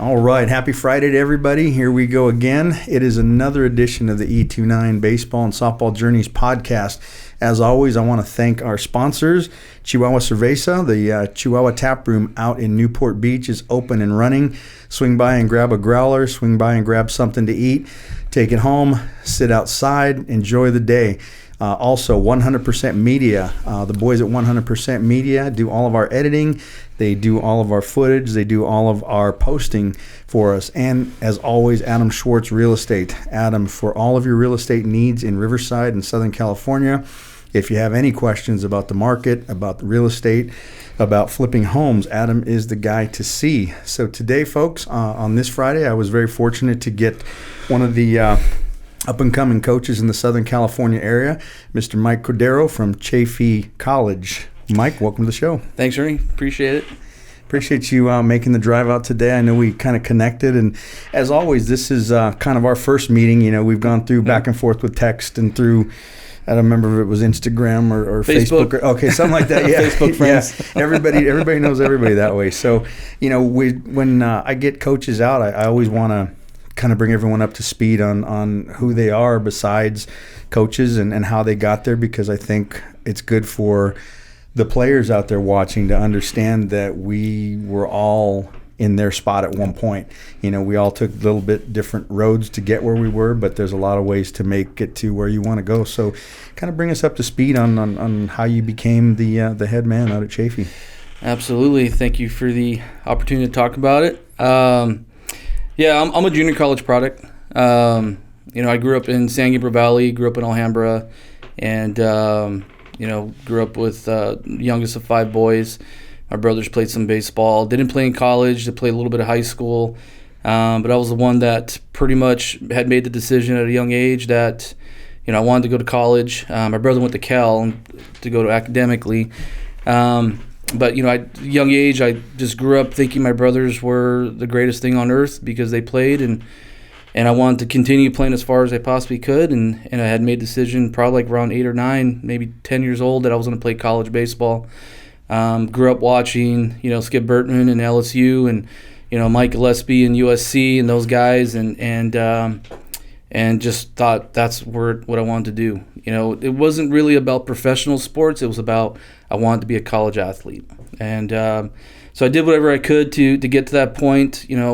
All right, happy Friday to everybody. Here we go again. It is another edition of the E29 Baseball and Softball Journeys podcast. As always, I want to thank our sponsors. Chihuahua Cerveza, the Chihuahua Tap Room out in Newport Beach is open and running. Swing by and grab a growler, swing by and grab something to eat, take it home, sit outside, enjoy the day. Also, 100% Media. The boys at 100% Media do all of our editing. They do all of our footage. They do all of our posting for us. And as always, Adam Schwartz Real Estate. Adam, for all of your real estate needs in Riverside and Southern California, if you have any questions about the market, about the real estate, about flipping homes, Adam is the guy to see. So today, folks, on this Friday, I was very fortunate to get one of the up-and-coming coaches in the Southern California area, Mr. Mike Cordero from Chaffey College. Mike, welcome to the show. Thanks, Ernie. Appreciate it. Appreciate you making the drive out today. I know we kind of connected, and as always, this is kind of our first meeting. You know, we've gone through back and forth with text and through, I don't remember if it was Instagram or Facebook. Okay, something like that. Yeah, Facebook friends. Yeah. Everybody knows everybody that way. So, you know, when I get coaches out, I always want to kind of bring everyone up to speed on who they are besides coaches and how they got there, because I think it's good for the players out there watching to understand that we were all in their spot at one point. You know, we all took a little bit different roads to get where we were, but there's a lot of ways to make it to where you want to go. So kind of bring us up to speed on how you became the head man out at Chaffey. Absolutely. Thank you for the opportunity to talk about it. Yeah, I'm a junior college product. You know, I grew up in San Gabriel Valley, grew up in Alhambra, and, you know, grew up with youngest of 5 boys. My brothers played some baseball. Didn't play in college. They played a little bit of high school. But I was the one that pretty much had made the decision at a young age that, you know, I wanted to go to college. My brother went to Cal to go to academically. But, you know, at a young age, I just grew up thinking my brothers were the greatest thing on earth because they played, and I wanted to continue playing as far as I possibly could, and I had made a decision probably like around 8 or 9, maybe 10 years old, that I was going to play college baseball. Grew up watching, you know, Skip Bertman and LSU, and, you know, Mike Gillespie and USC and those guys, and just thought that's what I wanted to do. You know, it wasn't really about professional sports. It was about I wanted to be a college athlete. And so I did whatever I could to get to that point. You know, I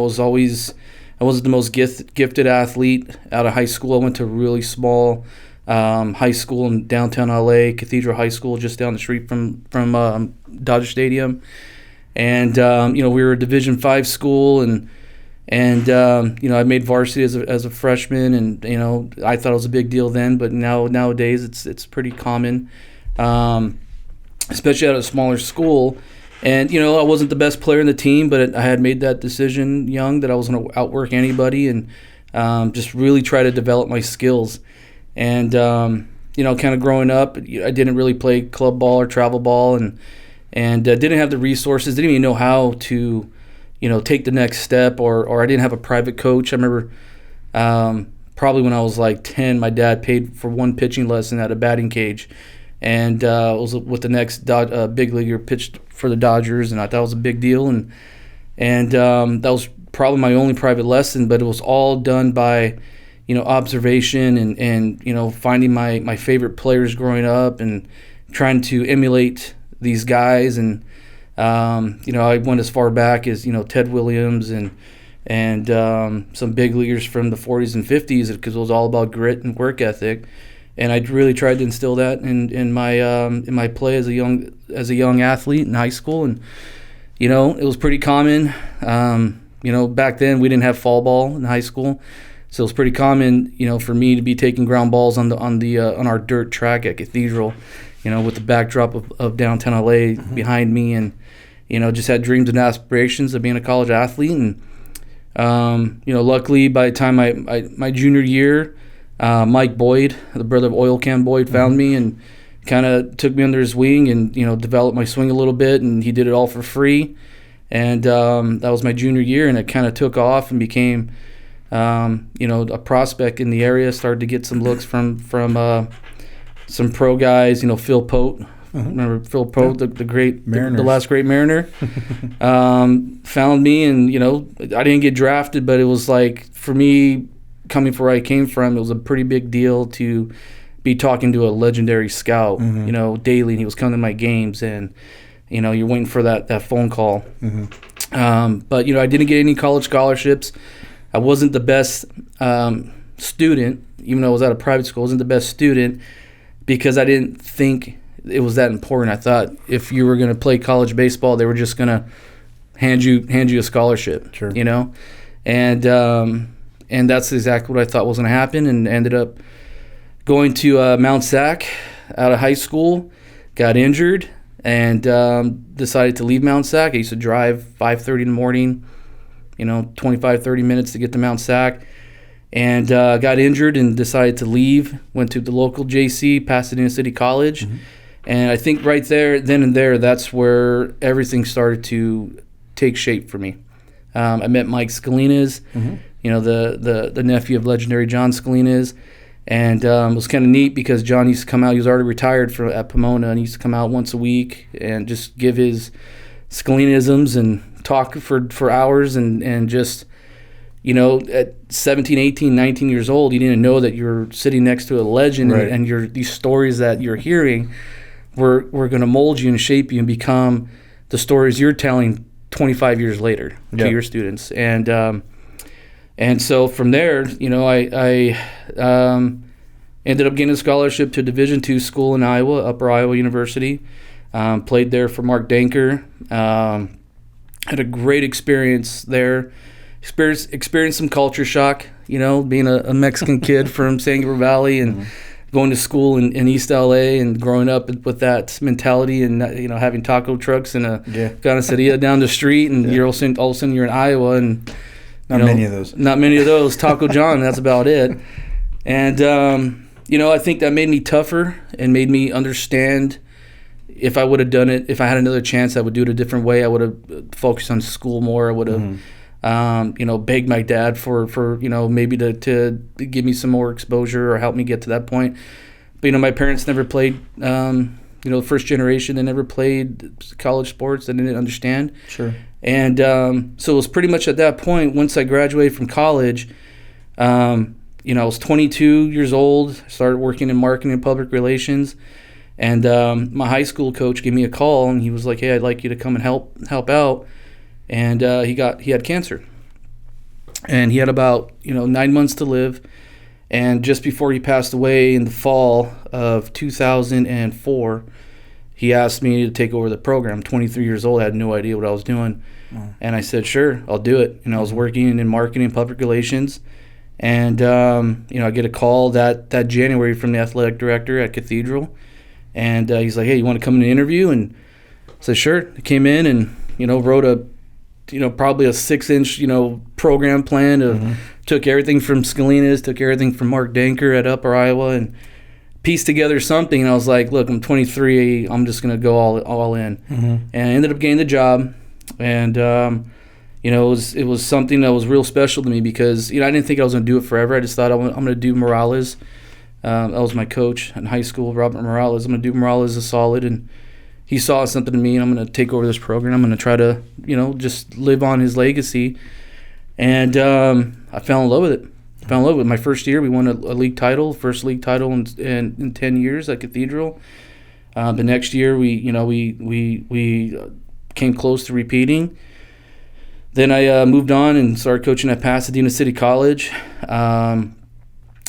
wasn't the most gifted athlete out of high school. I went to a really small high school in downtown LA, Cathedral High School, just down the street from Dodger Stadium. And, you know, we were a Division V school, and you know, I made varsity as a freshman, and, you know, I thought it was a big deal then, but nowadays it's pretty common, especially at a smaller school. And, you know, I wasn't the best player in the team, but I had made that decision young that I was going to outwork anybody, and just really try to develop my skills. And, you know, kind of growing up, I didn't really play club ball or travel ball, and didn't have the resources, didn't even know how to, you know, take the next step, or I didn't have a private coach. I remember probably when I was like 10, my dad paid for one pitching lesson at a batting cage, and it was with the next big leaguer pitched for the Dodgers, and I thought it was a big deal, and that was probably my only private lesson, but it was all done by, you know, observation and you know, finding my favorite players growing up and trying to emulate these guys. And you know, I went as far back as, you know, Ted Williams and some big leaguers from the 40s and 50s, because it was all about grit and work ethic. And I really tried to instill that in my play as a young athlete in high school. And, you know, it was pretty common. You know, back then we didn't have fall ball in high school, so it was pretty common, you know, for me to be taking ground balls on our dirt track at Cathedral, you know, with the backdrop of downtown LA behind me, and, you know, just had dreams and aspirations of being a college athlete. And you know, luckily by the time my junior year, Mike Boyd, the brother of Oil Can Boyd, found me and kind of took me under his wing, and, you know, developed my swing a little bit, and he did it all for free. And that was my junior year, and it kind of took off and became, you know, a prospect in the area. Started to get some looks from some pro guys, you know, Phil Pote Remember Phil Pope, the great, Mariners. the last great Mariner, found me, and I didn't get drafted, but it was like, for me, coming from where I came from, it was a pretty big deal to be talking to a legendary scout, daily, and he was coming to my games, and you're waiting for that phone call. But I didn't get any college scholarships. I wasn't the best student, even though I was at a private school. I wasn't the best student because I didn't think it was that important. I thought if you were going to play college baseball, they were just going to hand you a scholarship. Sure. And that's exactly what I thought was going to happen, and ended up going to Mount Sac out of high school, got injured, and decided to leave Mount Sac. I used to drive 5:30 in the morning, 25, 30 minutes to get to Mount Sac, and got injured and decided to leave. Went to the local JC, Pasadena City College, and I think right there, then and there, that's where everything started to take shape for me. I met Mike Scalina's, the nephew of legendary John Scalina's. And it was kind of neat because John used to come out. He was already retired at Pomona, and he used to come out once a week and just give his Scalinisms and talk for hours. And just, at 17, 18, 19 years old, you didn't know that you're sitting next to a legend, right. and these stories that you're hearing were going to mold you and shape you and become the stories you're telling 25 years later to your students. And so from there, I ended up getting a scholarship to a Division II school in Iowa, Upper Iowa University. Played there for Mark Danker. Had a great experience there. Experienced some culture shock, being a Mexican kid from San Gabriel Valley and going to school in East LA and growing up with that mentality and, having taco trucks and a ganaceria down the street. And you're all of a sudden you're in Iowa and... Not many of those. Taco John, that's about it. And, I think that made me tougher and made me understand if I would have done it, if I had another chance, I would do it a different way. I would have focused on school more. I would have, begged my dad for maybe to give me some more exposure or help me get to that point. But, my parents never played, first generation, they never played college sports. They didn't understand. Sure. And so it was pretty much at that point, once I graduated from college, I was 22 years old, started working in marketing and public relations, and my high school coach gave me a call, and he was like, hey, I'd like you to come and help out. And he had cancer. And he had about 9 months to live. And just before he passed away in the fall of 2004, he asked me to take over the program. 23 years old, I had no idea what I was doing. And I said, sure, I'll do it. I was working in marketing and public relations. And, I get a call that January from the athletic director at Cathedral. And he's like, hey, you want to come in and interview? And I said, sure. I came in and, wrote probably a 6-inch, program plan of took everything from Scalina's, took everything from Mark Danker at Upper Iowa, and pieced together something. And I was like, look, I'm 23. I'm just going to go all in. And I ended up getting the job. And, it was something that was real special to me because, I didn't think I was going to do it forever. I just thought I'm going to do Morales. That was my coach in high school, Robert Morales. I'm going to do Morales a solid. And he saw something in me, and I'm going to take over this program. I'm going to try to, just live on his legacy. And I fell in love with it. My first year, we won a league title, first league title in 10 years at Cathedral. The next year, we came close to repeating. Then I moved on and started coaching at Pasadena City College.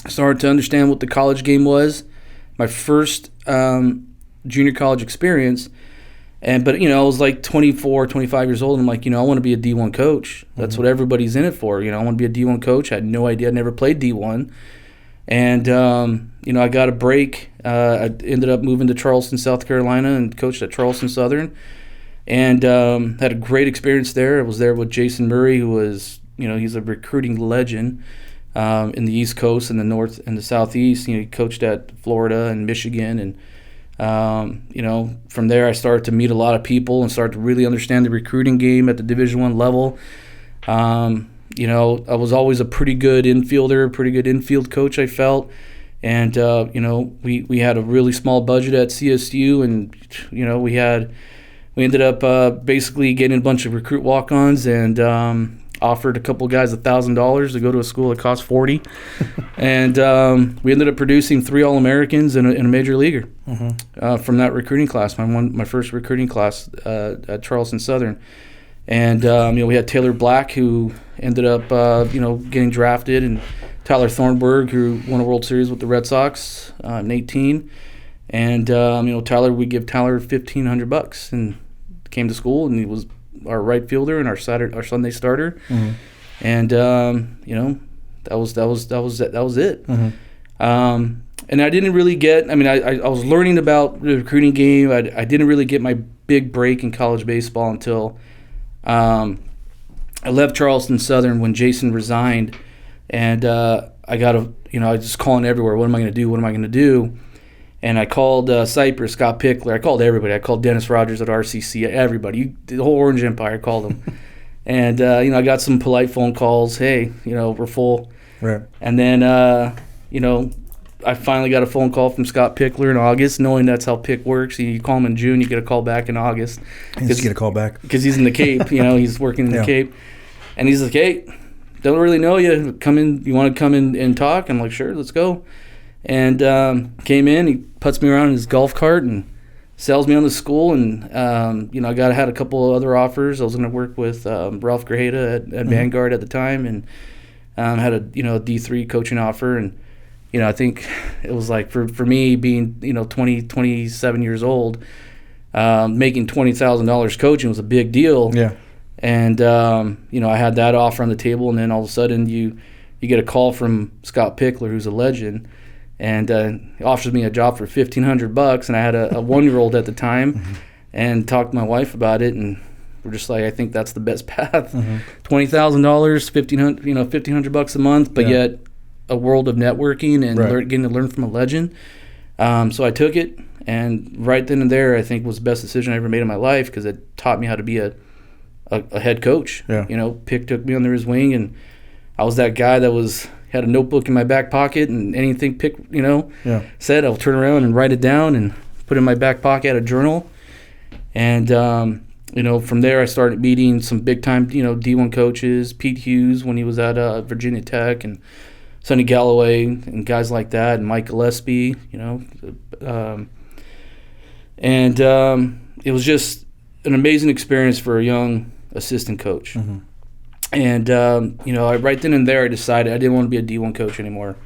Started to understand what the college game was. My first junior college experience. But I was like 24, 25 years old. And I'm like, I want to be a D1 coach. That's what everybody's in it for. I want to be a D1 coach. I had no idea. I never played D1. And, I got a break. I ended up moving to Charleston, South Carolina, and coached at Charleston Southern. And had a great experience there. I was there with Jason Murray, who was, he's a recruiting legend in the East Coast and the North and the Southeast. He coached at Florida and Michigan. And, from there I started to meet a lot of people and started to really understand the recruiting game at the Division I level. I was always a pretty good infield coach, I felt. And, we had a really small budget at CSU, and, we ended up basically getting a bunch of recruit walk-ons and offered a couple guys $1,000 to go to a school that cost $40. And we ended up producing 3 All-Americans and a major leaguer from that recruiting class, my first recruiting class at Charleston Southern. And, we had Taylor Black, who ended up, getting drafted, and Tyler Thornburg, who won a World Series with the Red Sox in 18. And, we'd give Tyler $1,500 and came to school, and he was our right fielder and our Sunday starter. And, that was it. And I didn't really get, I was learning about the recruiting game. I didn't really get my big break in college baseball until I left Charleston Southern when Jason resigned. And I got I was just calling everywhere. What am I going to do? And I called Cypress, Scott Pickler. I called everybody. I called Dennis Rogers at RCC. Everybody. The whole Orange Empire, I called them. And, I got some polite phone calls. Hey, we're full. Right. And then, I finally got a phone call from Scott Pickler in August, knowing that's how Pick works. You call him in June, you get a call back in August. You get a call back. Because he's in the Cape. He's working in the Cape. And he's like, hey, don't really know you. Come in. You want to come in and talk? I'm like, sure, let's go. And came in. He puts me around in his golf cart and sells me on the school. And I had a couple of other offers. I was going to work with Ralph Grajeda at Vanguard at the time, and had a D3 coaching offer. And I think it was like for me being 27 years old, making $20,000 coaching was a big deal. Yeah. And I had that offer on the table, and then all of a sudden you get a call from Scott Pickler, who's a legend, and he offers me a job for $1,500. And I had a 1-year-old at the time, and talked to my wife about it, and we're just like, I think that's the best path. $20,000, $1,500 a month, but yet a world of networking and getting to learn from a legend. So I took it, and right then and there, I think was the best decision I ever made in my life, because it taught me how to be a head coach. Yeah. Pick took me under his wing, and I was that guy that had a notebook in my back pocket, and anything Pick said, I'll turn around and write it down and put it in my back pocket, a journal. And from there I started meeting some big time D1 coaches, Pete Hughes when he was at Virginia Tech, and Sonny Galloway and guys like that, and Mike Gillespie. It was just an amazing experience for a young assistant coach. And right then and there I decided I didn't want to be a D1 coach anymore.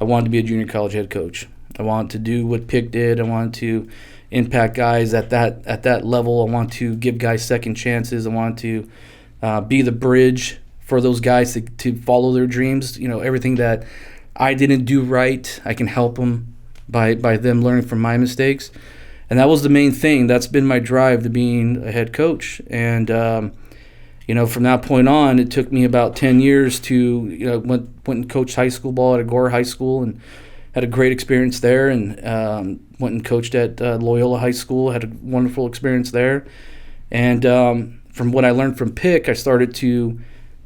I wanted to be a junior college head coach. I wanted to do what Pick did. I wanted to impact guys at that level. I want to give guys second chances. I want to be the bridge for those guys to follow their dreams. Everything that I didn't do right, I can help them by them learning from my mistakes. And that was the main thing. That's been my drive to being a head coach. And, from that point on, it took me about 10 years to, went and coached high school ball at Agora High School and had a great experience there, and went and coached at Loyola High School, had a wonderful experience there. And from what I learned from Pick, I started to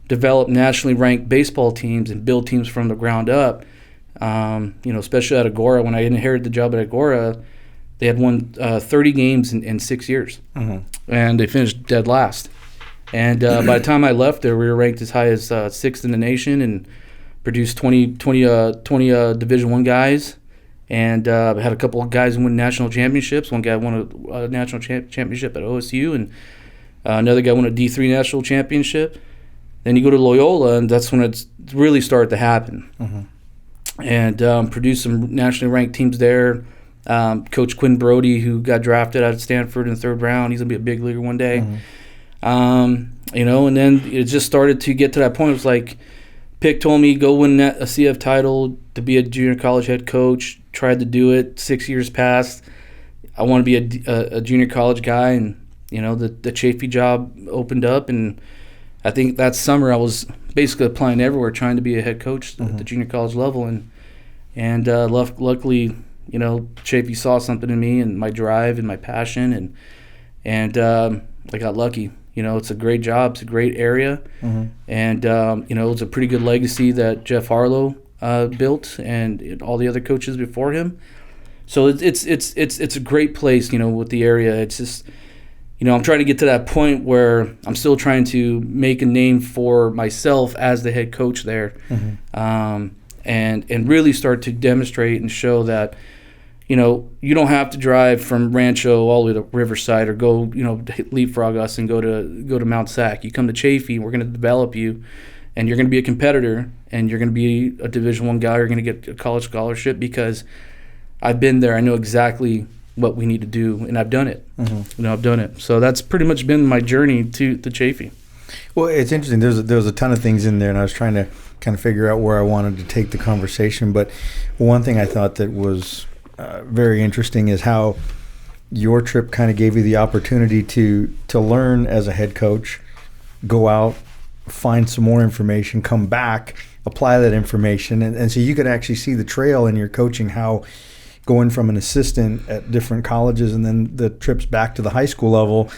develop nationally ranked baseball teams and build teams from the ground up. Especially at Agora. When I inherited the job at Agora, they had won 30 games in 6 years, and they finished dead last. And by the time I left there, we were ranked as high as 6th in the nation and produced 20 Division I guys, and had a couple of guys who won national championships. One guy won a national championship at OSU, and another guy won a D3 national championship. Then you go to Loyola, and that's when it really started to happen. And produced some nationally ranked teams there. Coach Quinn Brody, who got drafted out of Stanford in the 3rd round. He's going to be a big leaguer one day. And then it just started to get to that point. It was like Pick told me, go win a CF title to be a junior college head coach. Tried to do it. 6 years passed. I want to be a junior college guy, and, the Chaffey job opened up, and I think that summer I was basically applying everywhere, trying to be a head coach at the junior college level, and luckily, Chaffey saw something in me and my drive and my passion, and I got lucky. It's a great job, it's a great area, and it's a pretty good legacy that Jeff Harlow built, and all the other coaches before him. So it's a great place, with the area. It's just, I'm trying to get to that point where I'm still trying to make a name for myself as the head coach there, and really start to demonstrate and show that, you don't have to drive from Rancho all the way to Riverside or go, leapfrog us and go to Mount Sac. You come to Chaffey, we're going to develop you, and you're going to be a competitor, and you're going to be a Division I guy. You're going to get a college scholarship because I've been there. I know exactly what we need to do, and I've done it. I've done it. So that's pretty much been my journey to Chaffey. Well, it's interesting. There was a ton of things in there, and I was trying to kind of figure out where I wanted to take the conversation. But one thing I thought that was very interesting is how your trip kind of gave you the opportunity to learn as a head coach, go out, find some more information, come back, apply that information, and so you could actually see the trail in your coaching, how going from an assistant at different colleges and then the trips back to the high school level,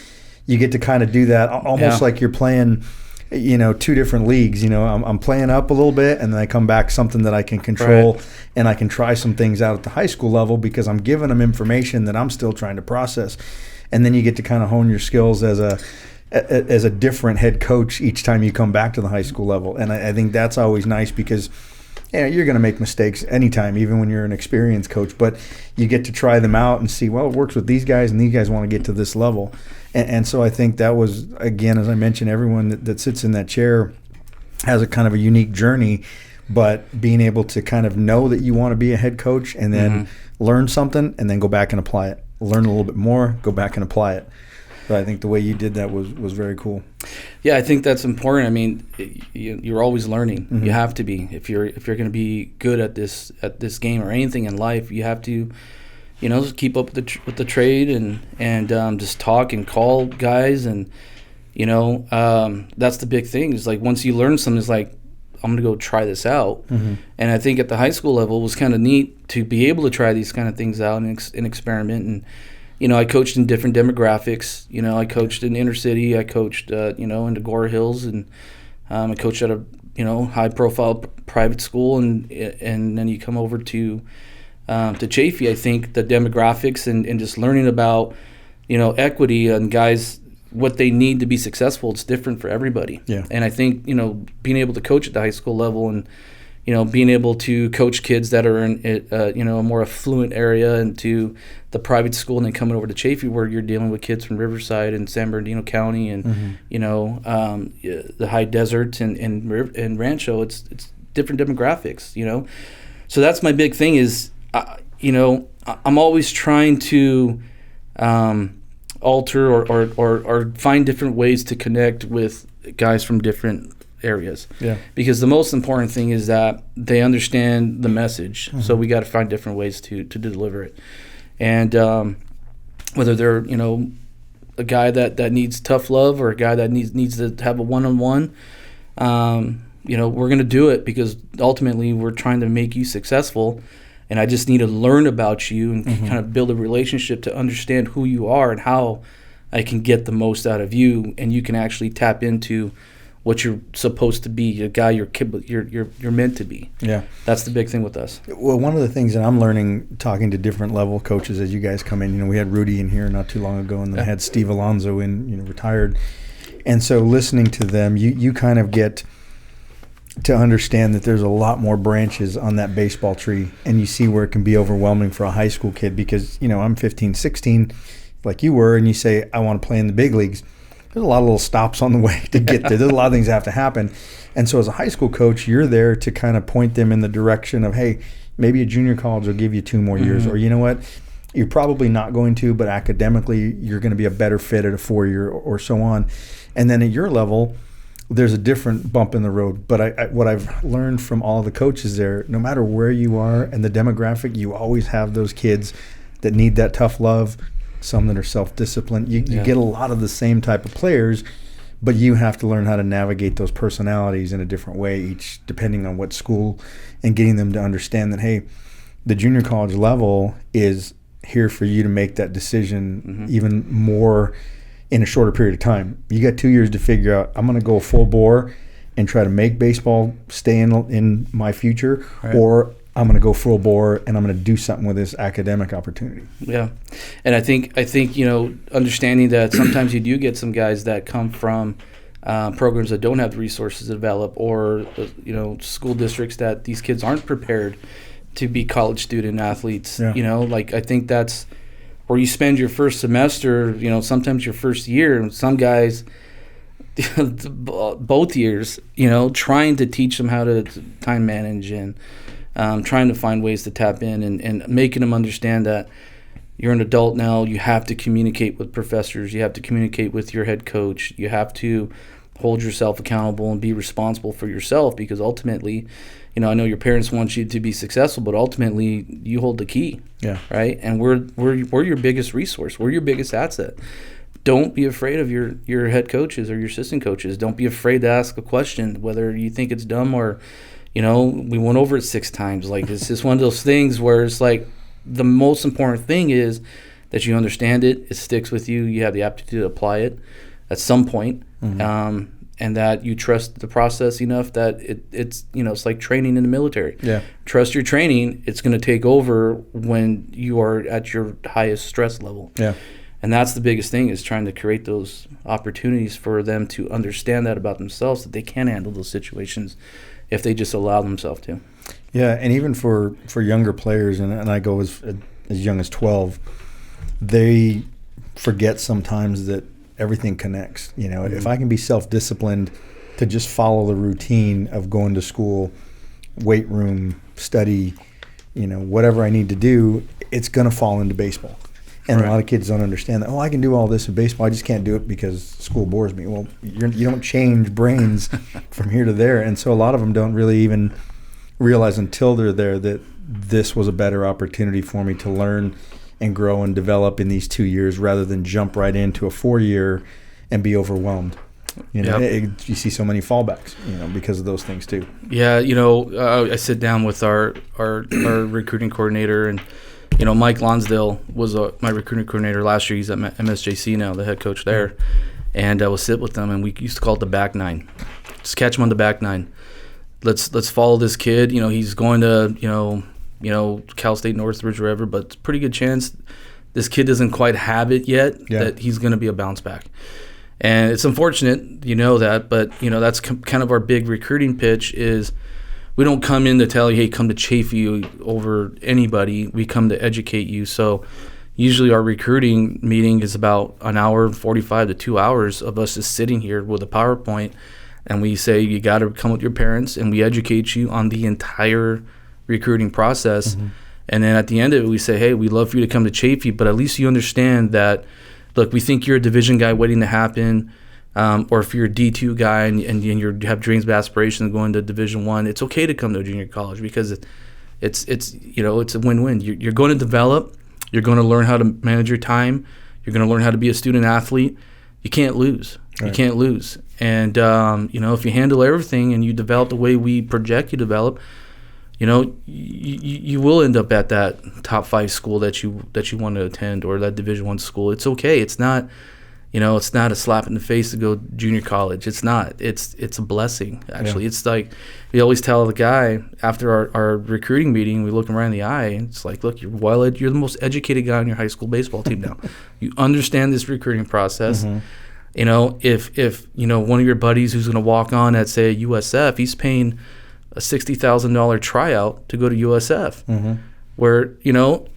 you get to kind of do that almost like you're playing, two different leagues. I'm playing up a little bit, and then I come back something that I can control, right, and I can try some things out at the high school level because I'm giving them information that I'm still trying to process. And then you get to kind of hone your skills as a different head coach each time you come back to the high school level. And I think that's always nice because you're going to make mistakes anytime, even when you're an experienced coach, but you get to try them out and see, well, it works with these guys, and these guys want to get to this level. And so I think that was, again, as I mentioned, everyone that sits in that chair has a kind of a unique journey, but being able to kind of know that you want to be a head coach and then learn something and then go back and apply it. Learn a little bit more, go back and apply it. So I think the way you did that was very cool. Yeah, I think that's important. I mean, you're always learning. You have to be. If you're going to be good at this game or anything in life, you have to, keep up with the trade and just talk and call guys, and that's the big thing. Is like once you learn something, it's like, I'm going to go try this out. And I think at the high school level it was kind of neat to be able to try these kind of things out and experiment. And I coached in different demographics. I coached in inner city. I coached, in Agora Hills, and I coached at a, high-profile private school. And then you come over to Chaffey. I think the demographics and just learning about, equity and guys, what they need to be successful, it's different for everybody. Yeah. And I think, being able to coach at the high school level and, being able to coach kids that are in, a more affluent area into the private school, and then coming over to Chaffey where you're dealing with kids from Riverside and San Bernardino County and, the high desert and Rancho, it's different demographics, So that's my big thing is, I'm always trying to alter or find different ways to connect with guys from different areas. Yeah. Because the most important thing is that they understand the message. So we got to find different ways to deliver it. And whether they're, a guy that needs tough love or a guy that needs to have a one-on-one, we're going to do it because ultimately we're trying to make you successful. And I just need to learn about you and kind of build a relationship to understand who you are and how I can get the most out of you, and you can actually tap into what you're supposed to be, a guy you're meant to be. Yeah, that's the big thing with us. Well, one of the things that I'm learning talking to different level coaches as you guys come in, we had Rudy in here not too long ago, and then I had Steve Alonso in, retired, and so listening to them, you kind of get to understand that there's a lot more branches on that baseball tree, and you see where it can be overwhelming for a high school kid because, I'm 15, 16, like you were, and you say, I want to play in the big leagues. There's a lot of little stops on the way to get there. There's a lot of things that have to happen. And so as a high school coach, you're there to kind of point them in the direction of, hey, maybe a junior college will give you 2 more years, or you know what? You're probably not going to, but academically you're going to be a better fit at a 4-year or so on. And then at your level, there's a different bump in the road. But what I've learned from all the coaches there, no matter where you are and the demographic, you always have those kids that need that tough love, some that are self-disciplined. You get a lot of the same type of players, but you have to learn how to navigate those personalities in a different way, each depending on what school, and getting them to understand that, hey, the junior college level is here for you to make that decision even more in a shorter period of time. You got 2 years to figure out, I'm going to go full bore and try to make baseball stay in my future, right, or I'm going to go full bore and I'm going to do something with this academic opportunity. Yeah, and I think understanding that sometimes you do get some guys that come from programs that don't have the resources to develop, or school districts that these kids aren't prepared to be college student athletes. Yeah. I think that's where you spend your first semester, sometimes your first year, and some guys both years, trying to teach them how to time manage and trying to find ways to tap in and making them understand that you're an adult now. You have to communicate with professors. You have to communicate with your head coach. You have to hold yourself accountable and be responsible for yourself, because ultimately, I know your parents want you to be successful, but ultimately you hold the key. Yeah. Right. And we're your biggest resource. We're your biggest asset. Don't be afraid of your head coaches or your assistant coaches. Don't be afraid to ask a question, whether you think it's dumb or, we went over it 6 times. Like, it's just one of those things where it's like the most important thing is that you understand it sticks with you, you have the aptitude to apply it at some point, and that you trust the process enough that it's like training in the military. Yeah. Trust your training. It's going to take over when you are at your highest stress level. Yeah. And that's the biggest thing, is trying to create those opportunities for them to understand that about themselves, that they can handle those situations if they just allow themselves to. Yeah, and even for younger players, and I go as young as 12, they forget sometimes that everything connects. If I can be self-disciplined to just follow the routine of going to school, weight room, study, whatever I need to do, it's going to fall into baseball. And right. A lot of kids don't understand that. I can do all this in baseball. I just can't do it because school bores me. Well, you don't change brains from here to there. And so a lot of them don't really even realize until they're there that this was a better opportunity for me to learn and grow and develop in these 2 years, rather than jump right into a 4-year and be overwhelmed. You see so many fallbacks, because of those things too. Yeah, I sit down with our recruiting coordinator, and Mike Lonsdale was my recruiting coordinator last year. He's at MSJC now, the head coach there. And I will sit with them, and we used to call it the back nine. Just catch him on the back nine. Let's follow this kid. He's going to Cal State, Northridge, wherever, but it's a pretty good chance this kid doesn't quite have it yet, that he's going to be a bounce back. And it's unfortunate, that, but that's kind of our big recruiting pitch is, we don't come in to tell you, hey, come to Chaffey over anybody. We come to educate you. So usually our recruiting meeting is about an hour, 45 to 2 hours of us just sitting here with a PowerPoint, and we say, you got to come with your parents, and we educate you on the entire recruiting process. And then at the end of it, we say, hey, we'd love for you to come to Chaffey, but at least you understand that, look, we think you're a division guy waiting to happen. Or if you're a D2 guy and you have dreams of aspirations of going to Division I, it's okay to come to a junior college, because it's a win-win. You're going to develop. You're going to learn how to manage your time. You're going to learn how to be a student athlete. You can't lose. Right. You can't lose. And if you handle everything and you develop the way we project you develop, you will end up at that top 5 school that you want to attend, or that Division I school. It's okay. It's not. It's not a slap in the face to go junior college. It's not. It's a blessing, actually. Yeah. It's like we always tell the guy after our recruiting meeting, we look him right in the eye, and it's like, look, you're the most educated guy on your high school baseball team now. You understand this recruiting process. If one of your buddies who's going to walk on at, say, USF, he's paying a $60,000 tryout to go to USF, where,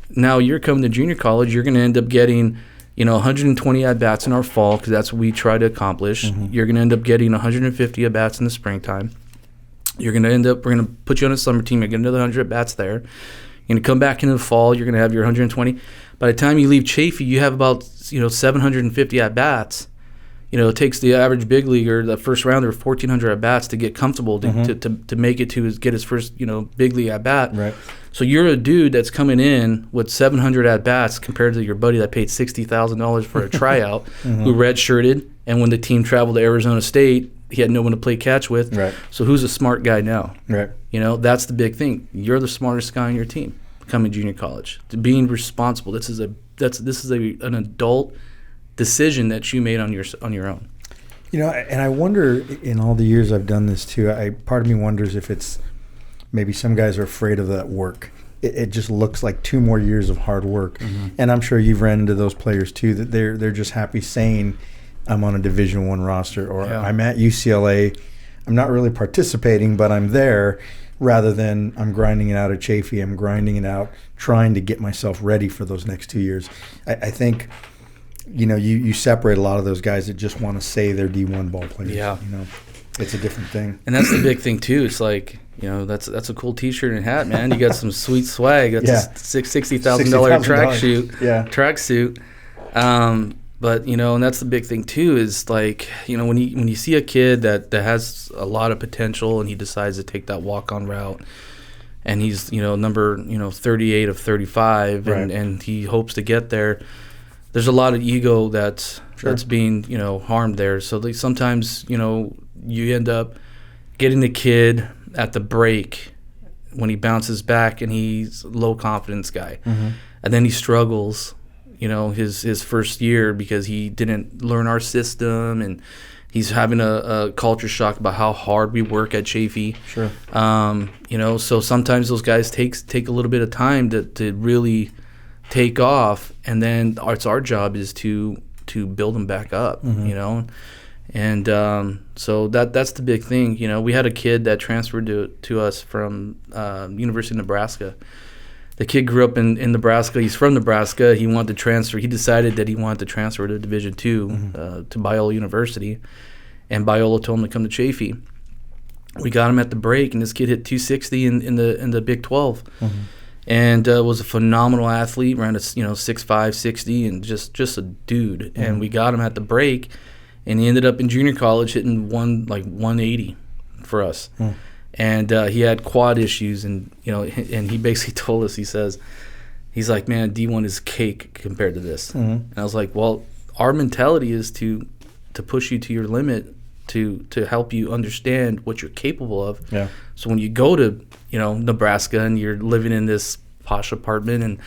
now you're coming to junior college, you're going to end up getting 120 at-bats in our fall, because that's what we try to accomplish. You're going to end up getting 150 at-bats in the springtime. We're going to put you on a summer team. You're going to get another 100 at-bats there. You're going to come back into the fall. You're going to have your 120. By the time you leave Chaffey, you have about 750 at-bats. It takes the average big leaguer, the first rounder, 1,400 at-bats to get comfortable to make it to get his first big league at-bat. Right. So you're a dude that's coming in with 700 at-bats compared to your buddy that paid $60,000 for a tryout, who redshirted, and when the team traveled to Arizona State, he had no one to play catch with. Right. So who's a smart guy now? Right. That's the big thing. You're the smartest guy on your team coming junior college. To being responsible. This is an adult decision that you made on your own. And I wonder, in all the years I've done this too, part of me wonders if it's maybe some guys are afraid of that work. It just looks like 2 more years of hard work. Mm-hmm. And I'm sure you've ran into those players too, that they're just happy saying, I'm on a Division I roster, or I'm at UCLA. I'm not really participating, but I'm there, rather than I'm grinding it out at Chaffey. I'm grinding it out, trying to get myself ready for those next 2 years. I think, you separate a lot of those guys that just want to say they're D1 ball players. Yeah. It's a different thing. And that's the big thing too. It's like, that's a cool T-shirt and hat, man. You got some sweet swag. That's a $60,000 tracksuit. But and that's the big thing too. Is like, when you see a kid that has a lot of potential and he decides to take that walk-on route, and he's number 38 of 35, and he hopes to get there. There's a lot of ego that's being harmed there. So sometimes you end up getting the kid at the break when he bounces back and he's a low confidence guy, and then he struggles his first year because he didn't learn our system, and he's having a culture shock about how hard we work at Chaffey. Sure. So sometimes those guys take a little bit of time to really take off, and then it's our job is to build them back up, And so that's the big thing. We had a kid that transferred to us from University of Nebraska. The kid grew up in Nebraska. He's from Nebraska. He wanted to transfer. He decided that he wanted to transfer to Division II to Biola University, and Biola told him to come to Chaffey. We got him at the break, and this kid hit 260 in the Big 12, and was a phenomenal athlete. Ran 6'5", 60, and just a dude. And we got him at the break, and he ended up in junior college hitting 180 for us. And he had quad issues, and and he basically told us, he's like, man, D1 is cake compared to this. And I was like, well, our mentality is to push you to your limit, to help you understand what you're capable of. Yeah. So when you go to Nebraska and you're living in this posh apartment and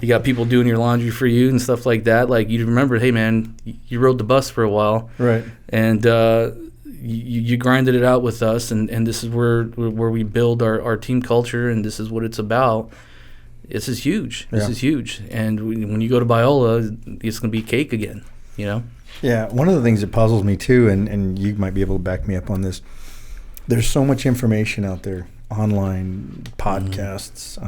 you got people doing your laundry for you and stuff like that, like, you remember, hey man, you rode the bus for a while, right? And you grinded it out with us, and this is where we build our team culture, and this is what it's about. This is huge. This is huge. And when you go to Biola, it's going to be cake again, Yeah, one of the things that puzzles me too, and you might be able to back me up on this, there's so much information out there, online, podcasts,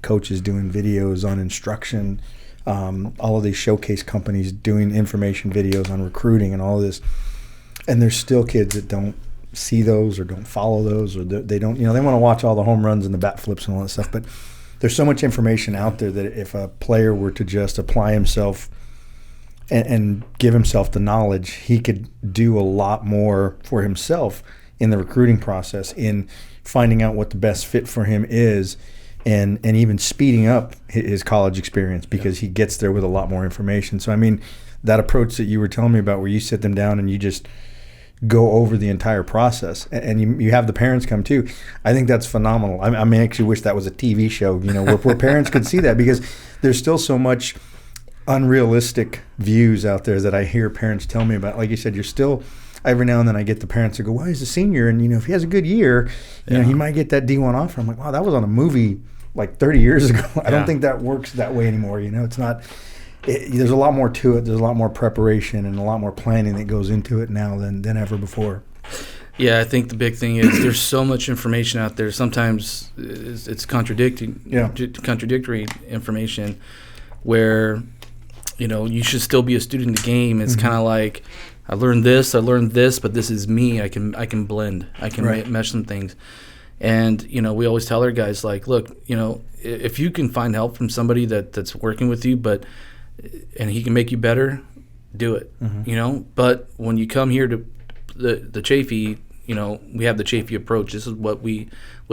coaches doing videos on instruction, all of these showcase companies doing information videos on recruiting and all of this. And there's still kids that don't see those or don't follow those, or they don't, they want to watch all the home runs and the bat flips and all that stuff. But there's so much information out there that if a player were to just apply himself and give himself the knowledge, he could do a lot more for himself in the recruiting process, in finding out what the best fit for him is, and even speeding up his college experience, because he gets there with a lot more information. So, I mean, that approach that you were telling me about, where you sit them down and you just go over the entire process, and you have the parents come too. I think that's phenomenal. I mean, I actually wish that was a TV show, where parents could see that, because there's still so much unrealistic views out there that I hear parents tell me about. Like you said, you're still, every now and then I get the parents that go, well, he's a senior, and if he has a good year, he might get that D1 offer. I'm like, wow, that was on a movie like 30 years ago. I don't think that works that way anymore. It's not. There's a lot more to it. There's a lot more preparation and a lot more planning that goes into it now than ever before. Yeah, I think the big thing is there's so much information out there. Sometimes it's contradictory information, where you should still be a student of the game. It's kind of like, I learned this, but this is me. I can blend. I can mesh some things. And we always tell our guys, like, look, if you can find help from somebody that's working with you, and he can make you better, do it. But when you come here to the Chaffey, we have the Chaffey approach. This is what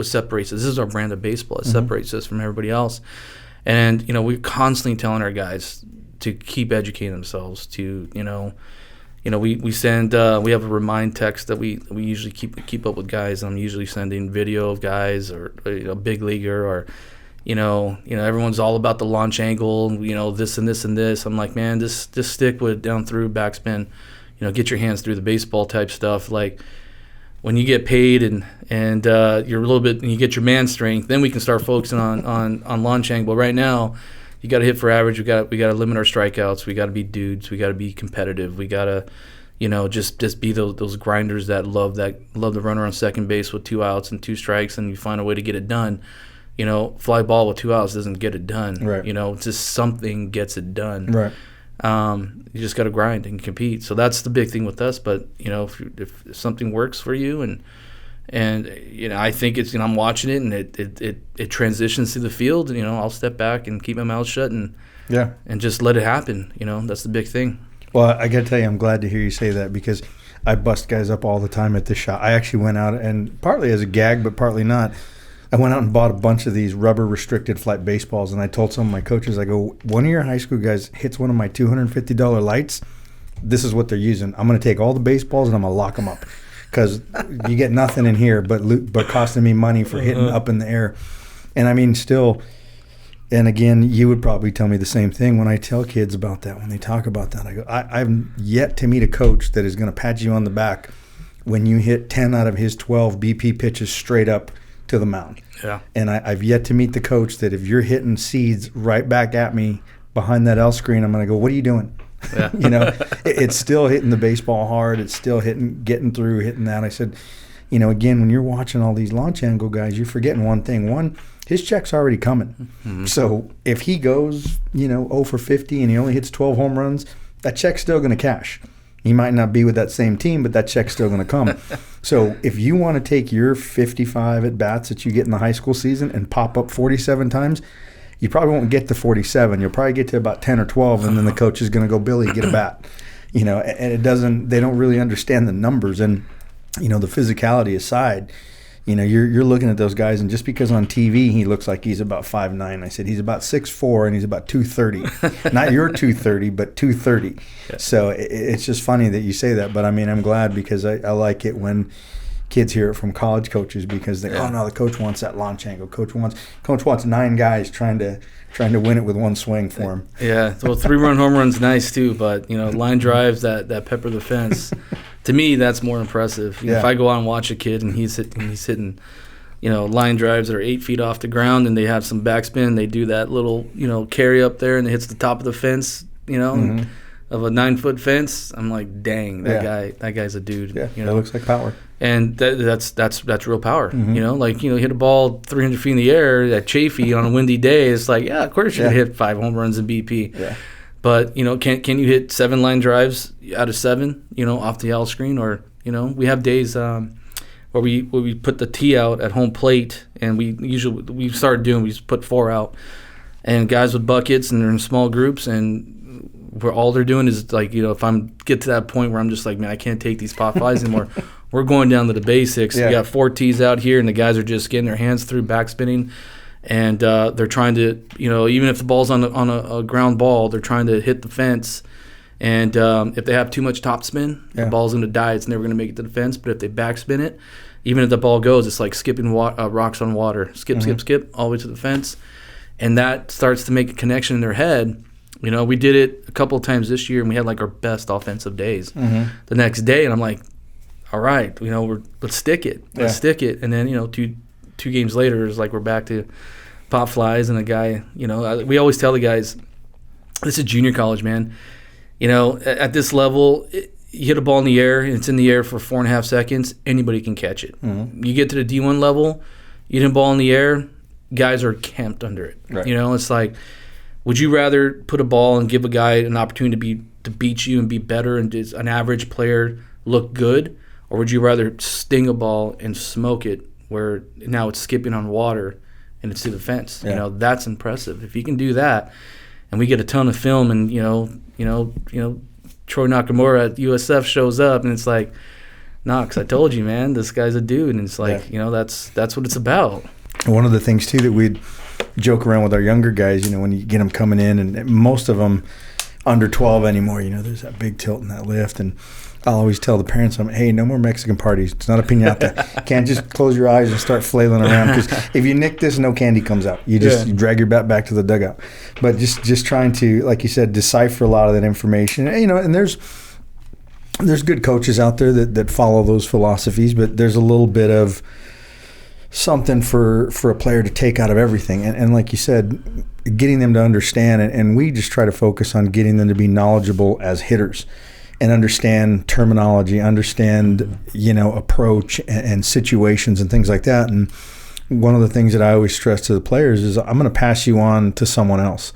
separates us. This is our brand of baseball. It separates us from everybody else. And we're constantly telling our guys to keep educating themselves. To we send we have a remind text that we usually keep up with guys. I'm usually sending video of guys, or big leaguer, or everyone's all about the launch angle, this and this and this. I'm like, man, just stick with down through backspin. get your hands through the baseball type stuff. Like when you get paid and you're a little bit, and you get your man strength, then we can start focusing on launch angle. But right now, you got to hit for average. We got to limit our strikeouts. We got to be dudes. We got to be competitive. We got to, just be those grinders that love the runner on second base with 2 outs and 2 strikes, and you find a way to get it done. Fly ball with 2 outs doesn't get it done. Right. It's just something gets it done. Right. You just got to grind and compete. So that's the big thing with us. But if something works for you, and I think it's, I'm watching it, and it transitions to the field. I'll step back and keep my mouth shut and just let it happen. That's the big thing. Well, I got to tell you, I'm glad to hear you say that, because I bust guys up all the time at this shop. I actually went out, and partly as a gag, but partly not, I went out and bought a bunch of these rubber restricted flight baseballs, and I told some of my coaches, I go, one of your high school guys hits one of my $250 lights, this is what they're using. I'm going to take all the baseballs and I'm going to lock them up, because you get nothing in here but costing me money for hitting up in the air. And I mean, still, and again, you would probably tell me the same thing when I tell kids about that, when they talk about that. I go, I've yet to meet a coach that is going to pat you on the back when you hit 10 out of his 12 BP pitches straight up to the mound. Yeah. And I've yet to meet the coach that if you're hitting seeds right back at me behind that L screen, I'm going to go, what are you doing? Yeah. It's still hitting the baseball hard. It's still getting through, hitting that. I said, again, when you're watching all these launch angle guys, you're forgetting one thing. One, his check's already coming. Mm-hmm. So if he goes, 0 for 50 and he only hits 12 home runs, that check's still going to cash. He might not be with that same team, but that check's still going to come. So if you want to take your 55 at-bats that you get in the high school season and pop up 47 times, you probably won't get to 47. You'll probably get to about 10 or 12, and then the coach is going to go, Billy, get a bat. And they don't really understand the numbers. And, the physicality aside, you're looking at those guys, and just because on TV he looks like he's about 5'9", I said he's about 6'4", and he's about 230. Not your 230, but 230. Yeah. So it's just funny that you say that, but I mean, I'm glad, because I like it when kids hear it from college coaches, because they oh no, the coach wants that launch angle. Coach wants 9 guys trying to win it with one swing for him. Yeah, well, 3-run home run's nice too, but line drives that pepper the fence. To me, that's more impressive. If I go out and watch a kid and he's hitting, line drives that are 8 feet off the ground, and they have some backspin, they do that little, carry up there, and it hits the top of the fence, of a 9-foot fence. I'm like, dang, that guy's a dude. Yeah, that looks like power. And that's real power. Mm-hmm. Hit a ball 300 feet in the air at Chaffey on a windy day. It's like, of course you're gonna hit 5 home runs in BP. Yeah. But can you hit 7 line drives out of 7? Off the L screen, or we have days where we put the tee out at home plate, and we started doing, we just put 4 out, and guys with buckets, and they're in small groups, and where all they're doing is like, if I'm get to that point where I'm just like, man, I can't take these pop flies anymore. We're going down to the basics. We got 4 tees out here, and the guys are just getting their hands through, backspinning. And they're trying to, even if the ball's on a ground ball, they're trying to hit the fence. And if they have too much topspin, the ball's going to die. It's never going to make it to the fence. But if they backspin it, even if the ball goes, it's like skipping rocks on water. Skip, all the way to the fence. And that starts to make a connection in their head. We did it a couple of times this year, and we had like our best offensive days. Mm-hmm. The next day, and I'm like, all right, let's stick it. Let's stick it. And then, two games later, it's like we're back to pop flies, and a guy, we always tell the guys, this is junior college, man. At this level, you hit a ball in the air, and it's in the air for 4.5 seconds, anybody can catch it. Mm-hmm. You get to the D1 level, you hit a ball in the air, guys are camped under it. Right. It's like, would you rather put a ball and give a guy an opportunity to beat you and be better and just an average player look good, or would you rather sting a ball and smoke it where now it's skipping on water and it's to the fence? Yeah. That's impressive. If you can do that, and we get a ton of film, and Troy Nakamura at USF shows up, and it's like, Knox, I told you, man, this guy's a dude. And it's like, that's what it's about. One of the things too that we'd joke around with our younger guys, when you get them coming in, and most of them under 12 anymore, there's that big tilt in that lift, and I'll always tell the parents, hey, no more Mexican parties. It's not a piñata. Can't just close your eyes and start flailing around, because if you nick this, no candy comes out. You just you drag your bat back to the dugout. But just trying to, like you said, decipher a lot of that information. And, and there's there's good coaches out there that follow those philosophies, but there's a little bit of something for a player to take out of everything. And like you said, getting them to understand, and we just try to focus on getting them to be knowledgeable as hitters and understand terminology, understand, approach and situations and things like that. And one of the things that I always stress to the players is I'm going to pass you on to someone else.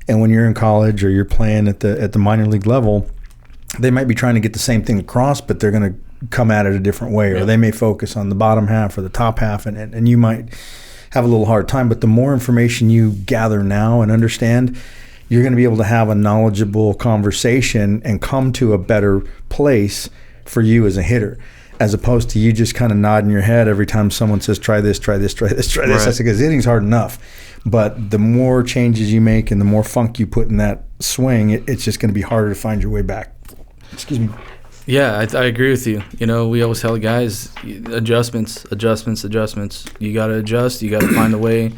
And when you're in college or you're playing at the minor league level, they might be trying to get the same thing across, but they're going to come at it a different way, or they may focus on the bottom half or the top half, and you might have a little hard time. But the more information you gather now and understand, you're going to be able to have a knowledgeable conversation and come to a better place for you as a hitter, as opposed to you just kind of nodding your head every time someone says, try this, try this, try this, try this. Right. That's because hitting's hard enough. But the more changes you make and the more funk you put in that swing, it's just going to be harder to find your way back. Excuse me. Yeah, I agree with you. We always tell the guys, adjustments. You got to adjust. You got to find a way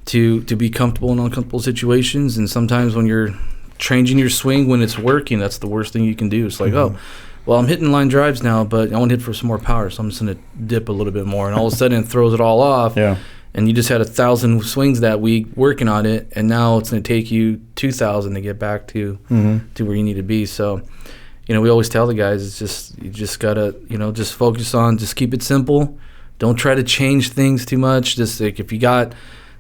to be comfortable in uncomfortable situations. And sometimes when you're changing your swing when it's working, that's the worst thing you can do. It's like, I'm hitting line drives now, but I want to hit for some more power, so I'm just going to dip a little bit more. And all of a sudden it throws it all off. Yeah. And you just had 1,000 swings that week working on it, and now it's going to take you 2,000 to get back to where you need to be. So, we always tell the guys, it's just, you just got to, just focus on, just keep it simple. Don't try to change things too much. Just like if you got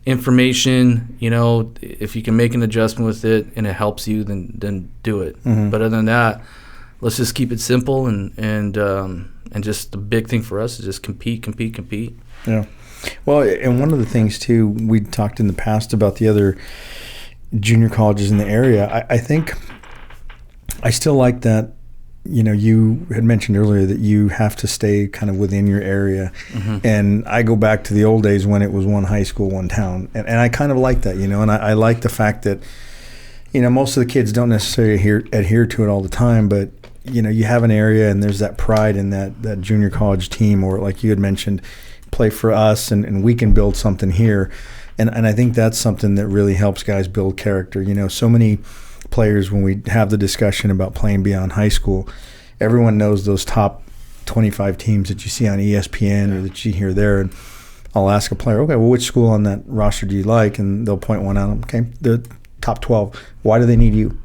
information, if you can make an adjustment with it and it helps you, then do it. Mm-hmm. But other than that, let's just keep it simple, and just the big thing for us is just compete. Yeah. Well, and one of the things, too, we talked in the past about the other junior colleges in the area. I think I still like that, you had mentioned earlier that you have to stay kind of within your area. Mm-hmm. And I go back to the old days when it was one high school, one town. And I kind of like that, and I like the fact that, most of the kids don't necessarily adhere to it all the time, but, you have an area and there's that pride in that junior college team, or like you had mentioned, play for us and we can build something here. And I think that's something that really helps guys build character. So many players, when we have the discussion about playing beyond high school, everyone knows those top 25 teams that you see on ESPN or that you hear there. And I'll ask a player, okay, well, which school on that roster do you like? And they'll point one out. Okay, the top 12. Why do they need you?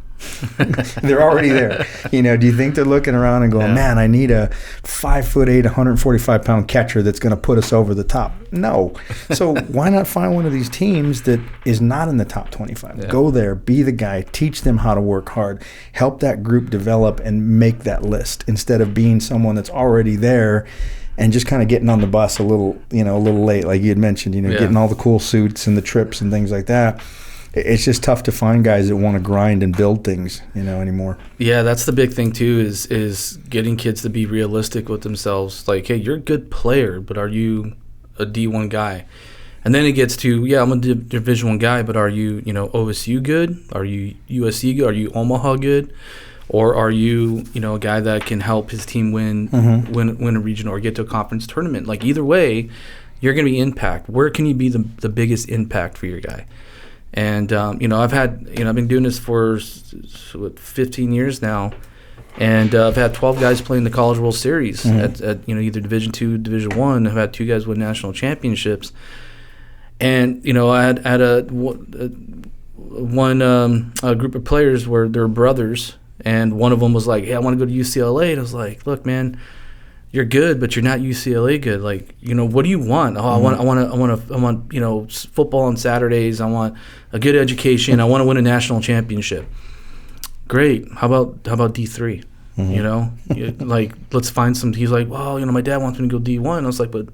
They're already there. Do you think they're looking around and going, man, I need a 5'8", 145-pound catcher that's going to put us over the top? No. So why not find one of these teams that is not in the top 25? Yeah. Go there, be the guy, teach them how to work hard, help that group develop and make that list, instead of being someone that's already there and just kind of getting on the bus a little late, like you had mentioned, getting all the cool suits and the trips and things like that. It's just tough to find guys that want to grind and build things, anymore. Yeah, that's the big thing too, is getting kids to be realistic with themselves. Like, hey, you're a good player, but are you a D1 guy? And then it gets to, I'm a Division I guy, but are you, OSU good? Are you USC good? Are you Omaha good? Or are you, a guy that can help his team win a regional or get to a conference tournament? Like, either way, you're going to be impact. Where can you be the biggest impact for your guy? And, I've been doing this for 15 years now, and I've had 12 guys playing the College World Series at either Division II, Division I. I've had 2 guys win national championships. And, I had a group of players where they're brothers, and one of them was like, hey, I want to go to UCLA. And I was like, look, man, you're good, but you're not UCLA good. Like, what do you want? Oh, I want, football on Saturdays. I want a good education. I want to win a national championship. Great. How about D3? Like, let's find some. He's like, well, my dad wants me to go D1. I was like, but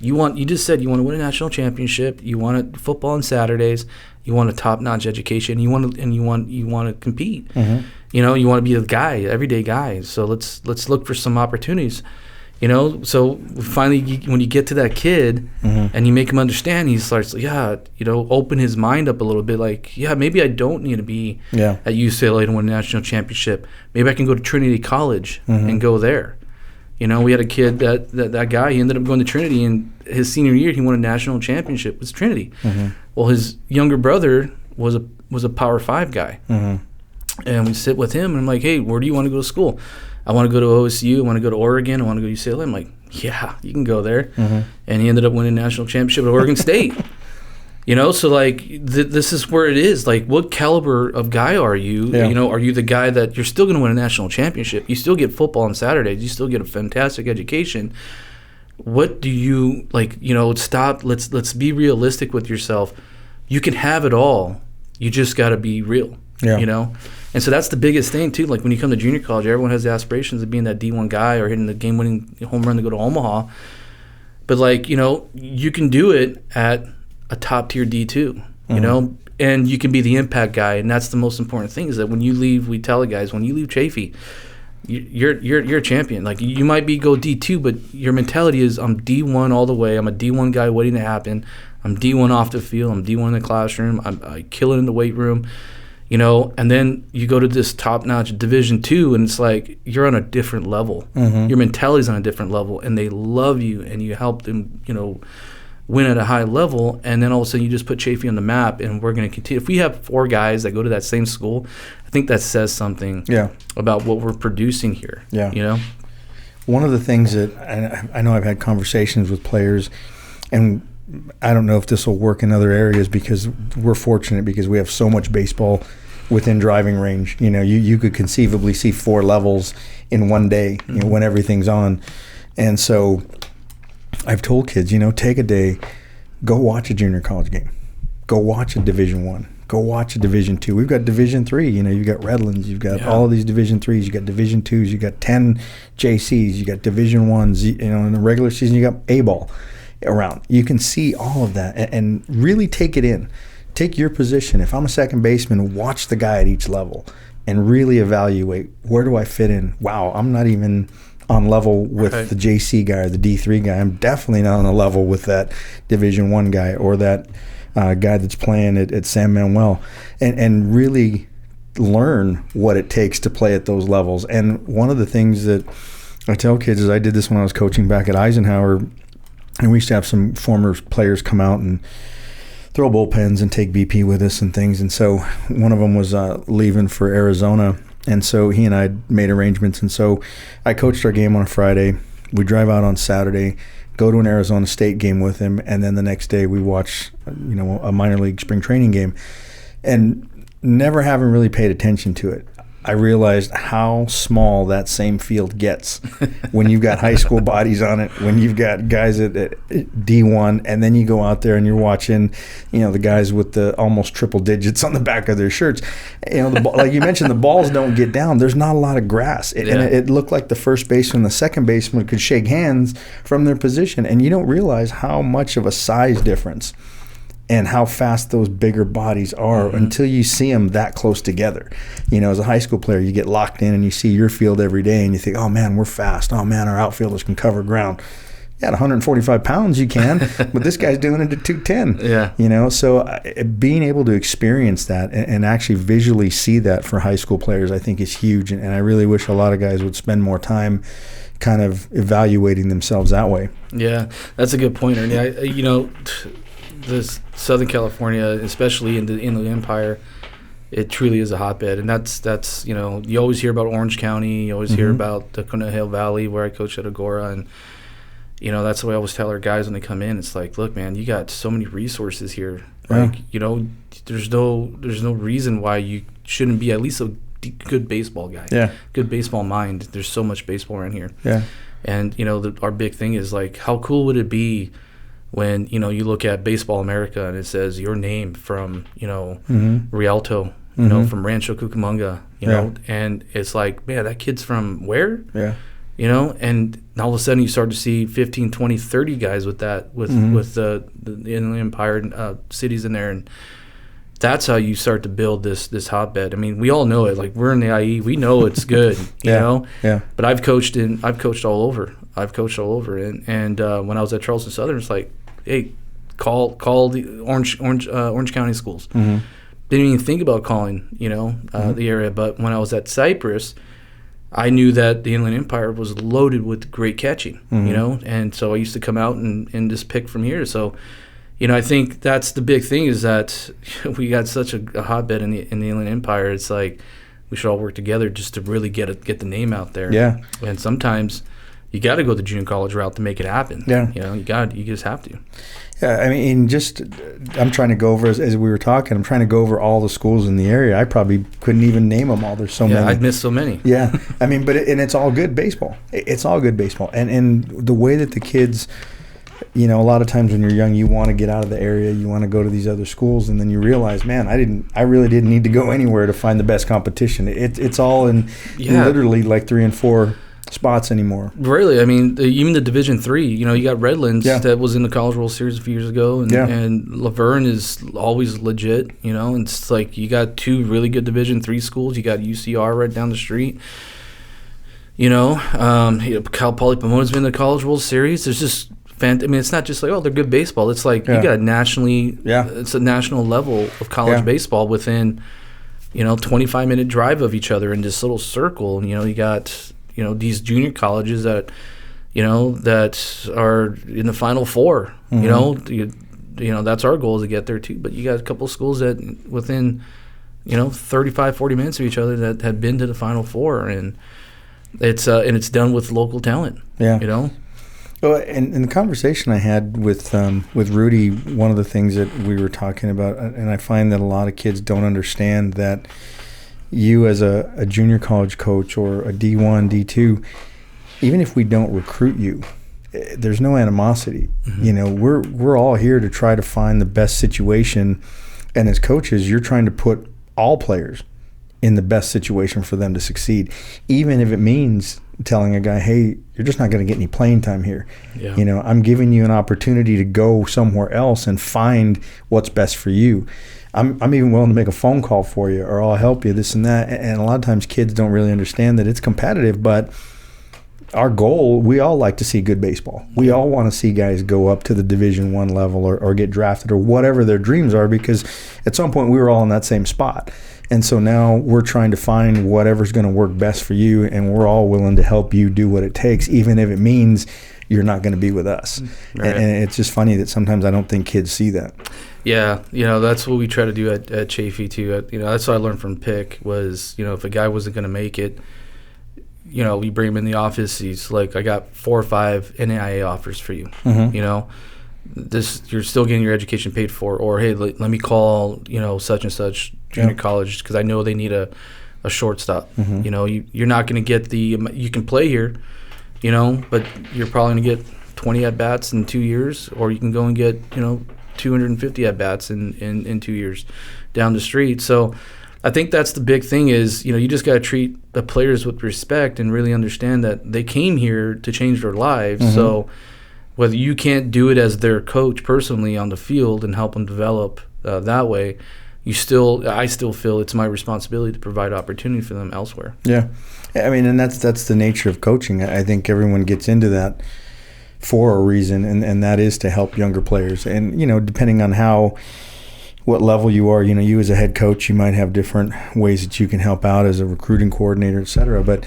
you just said you want to win a national championship. You want football on Saturdays. You want a top-notch education. You want to compete. Mm-hmm. You want to be a guy, everyday guy. So let's look for some opportunities. So finally, when you get to that kid and you make him understand, he starts, open his mind up a little bit. Like, maybe I don't need to be at UCLA to win a national championship. Maybe I can go to Trinity College and go there. We had a kid that guy, he ended up going to Trinity, and his senior year, he won a national championship with Trinity. Mm-hmm. Well, his younger brother was a Power 5 guy. Mm-hmm. And we sit with him, and I'm like, hey, where do you want to go to school? I want to go to OSU, I want to go to Oregon, I want to go to UCLA. I'm like, yeah, you can go there. And he ended up winning national championship at Oregon State. You know, so like this is where it is. Like, what caliber of guy are you? Yeah. You know, are you the guy that you're still going to win a national championship? You still get football on Saturdays. You still get a fantastic education. What do you like? You know, stop. Let's be realistic with yourself. You can have it all. You just got to be real. Yeah. You know, and so that's the biggest thing too. Like when you come to junior college, everyone has the aspirations of being that D1 guy or hitting the game-winning home run to go to Omaha. But like, you know, you can do it at a top-tier D2, you know, and you can be the impact guy, and that's the most important thing. Is that when you leave, we tell the guys, when you leave Chaffey, you're a champion. Like, you might go D2, but your mentality is, I'm D1 all the way. I'm a D1 guy waiting to happen. I'm D1 off the field. I'm D1 in the classroom. I kill it in the weight room, you know. And then you go to this top-notch Division II, and it's like you're on a different level. Your mentality's on a different level, and they love you, and you help them, you know, win at a high level, and then all of a sudden you just put Chaffey on the map, and we're going to continue. If we have 4 guys that go to that same school, I think that says something about what we're producing here. Yeah. You know? One of the things that I know I've had conversations with players, and I don't know if this will work in other areas because we're fortunate because we have so much baseball within driving range. You know, you could conceivably see 4 levels in one day, you know, when everything's on. And so I've told kids, you know, take a day, go watch a junior college game, go watch a Division I, go watch a Division II. We've got Division III. You know, you've got Redlands, you've got all of these Division IIIs, you got Division IIs, you got 10 JCs, you got Division Is. You know, in the regular season, you got A-ball around. You can see all of that and really take it in. Take your position. If I'm a second baseman, watch the guy at each level and really evaluate, where do I fit in? Wow, I'm not even on level with the JC guy or the D3 guy. I'm definitely not on a level with that Division I guy or that guy that's playing at San Manuel, and really learn what it takes to play at those levels. And one of the things that I tell kids is, I did this when I was coaching back at Eisenhower, and we used to have some former players come out and throw bullpens and take BP with us and things. And so one of them was leaving for Arizona, and so he and I made arrangements. And so I coached our game on a Friday. We drive out on Saturday, go to an Arizona State game with him, and then the next day we watch, you know, a minor league spring training game. And never having really paid attention to it, I realized how small that same field gets when you've got high school bodies on it, when you've got guys at D1, and then you go out there and you're watching, you know, the guys with the almost triple digits on the back of their shirts. You know, like you mentioned, the balls don't get down. There's not a lot of grass. And it looked like the first baseman and the second baseman could shake hands from their position, and you don't realize how much of a size difference and how fast those bigger bodies are until you see them that close together. You know, as a high school player, you get locked in and you see your field every day and you think, oh man, we're fast. Oh man, our outfielders can cover ground. Yeah, at 145 pounds you can, but this guy's doing it at 210. Yeah. You know, so being able to experience that and actually visually see that for high school players, I think is huge. And I really wish a lot of guys would spend more time kind of evaluating themselves that way. Yeah, that's a good point, Ernie. You know, this Southern California, especially in the Inland Empire, it truly is a hotbed. And that's you know, you always hear about Orange County, you always hear about the Conejo Valley where I coached at Agora, and you know, that's what I always tell our guys when they come in. It's like, look, man, you got so many resources here. Like, you know, there's no reason why you shouldn't be at least a good baseball guy. Yeah. Good baseball mind. There's so much baseball around here. Yeah. And you know, our big thing is like, how cool would it be when, you know, you look at Baseball America and it says your name from, you know, Rialto, you know, from Rancho Cucamonga, you know, and it's like, man, that kid's from where? Yeah. You know, and all of a sudden you start to see 15, 20, 30 guys with that, with the Inland Empire cities in there, and that's how you start to build this hotbed. I mean, we all know it. Like, we're in the IE, we know it's good, you know. Yeah. But I've coached all over. And when I was at Charleston Southern, it's like, hey, call the Orange County schools. Didn't even think about calling, you know, the area. But when I was at Cypress, I knew that the Inland Empire was loaded with great catching, you know, and so I used to come out and just pick from here. So, you know, I think that's the big thing, is that we got such a hotbed in the Inland Empire. It's like we should all work together just to really get the name out there. Yeah. And sometimes you got to go the junior college route to make it happen. Yeah. You just have to. Yeah, I mean, I'm trying to go over, as we were talking, I'm trying to go over all the schools in the area. I probably couldn't even name them all. There's so many. I'd miss so many. Yeah. I mean, and it's all good baseball. It's all good baseball. And the way that the kids, a lot of times when you're young, you want to get out of the area, you want to go to these other schools, and then you realize, man, I really didn't need to go anywhere to find the best competition. It's all in literally like 3 and 4 spots anymore. Really, I mean, even the Division III. You got Redlands that was in the College World Series a few years ago, and Laverne is always legit. And it's like you got 2 really good Division III schools. You got UCR right down the street. Cal Poly Pomona's been in the College World Series. There's just it's not just like, they're good baseball. It's like you got it's a national level of college baseball within 25-minute drive of each other in this little circle. And you got these junior colleges that that are in the Final Four. That's our goal, is to get there too. But you got a couple of schools that within 35, 40 minutes of each other that have been to the Final Four, and it's done with local talent. Well, in the conversation I had with Rudy, one of the things that we were talking about, and I find that a lot of kids don't understand that you as a junior college coach or a D1, D2, even if we don't recruit you, there's no animosity. We're all here to try to find the best situation, and as coaches, you're trying to put all players in the best situation for them to succeed, even if it means telling a guy, hey, you're just not going to get any playing time here. I'm giving you an opportunity to go somewhere else and find what's best for you. I'm even willing to make a phone call for you, or I'll help you, this and that. And a lot of times kids don't really understand that it's competitive, but our goal, we all like to see good baseball. We all want to see guys go up to the Division I level or get drafted or whatever their dreams are, because at some point we were all in that same spot. And so now we're trying to find whatever's going to work best for you, and we're all willing to help you do what it takes, even if it means you're not going to be with us. Right. And it's just funny that sometimes I don't think kids see that. Yeah, that's what we try to do at Chaffey too. That's what I learned from Pick was, if a guy wasn't going to make it, we bring him in the office. He's like, I got 4 or 5 NAIA offers for you. You're still getting your education paid for, or hey, let me call such and such junior college because I know they need a shortstop. You're not going to get you can play here, but you're probably going to get 20 at bats in 2 years, or you can go and get 250 at bats in 2 years down the street. So I think that's the big thing is, you just got to treat the players with respect and really understand that they came here to change their lives. So whether you can't do it as their coach personally on the field and help them develop that way, I still feel it's my responsibility to provide opportunity for them elsewhere. Yeah. I mean, and that's the nature of coaching. I think everyone gets into that for a reason, and that is to help younger players. And, depending on what level you are, you as a head coach, you might have different ways that you can help out as a recruiting coordinator, et cetera. But,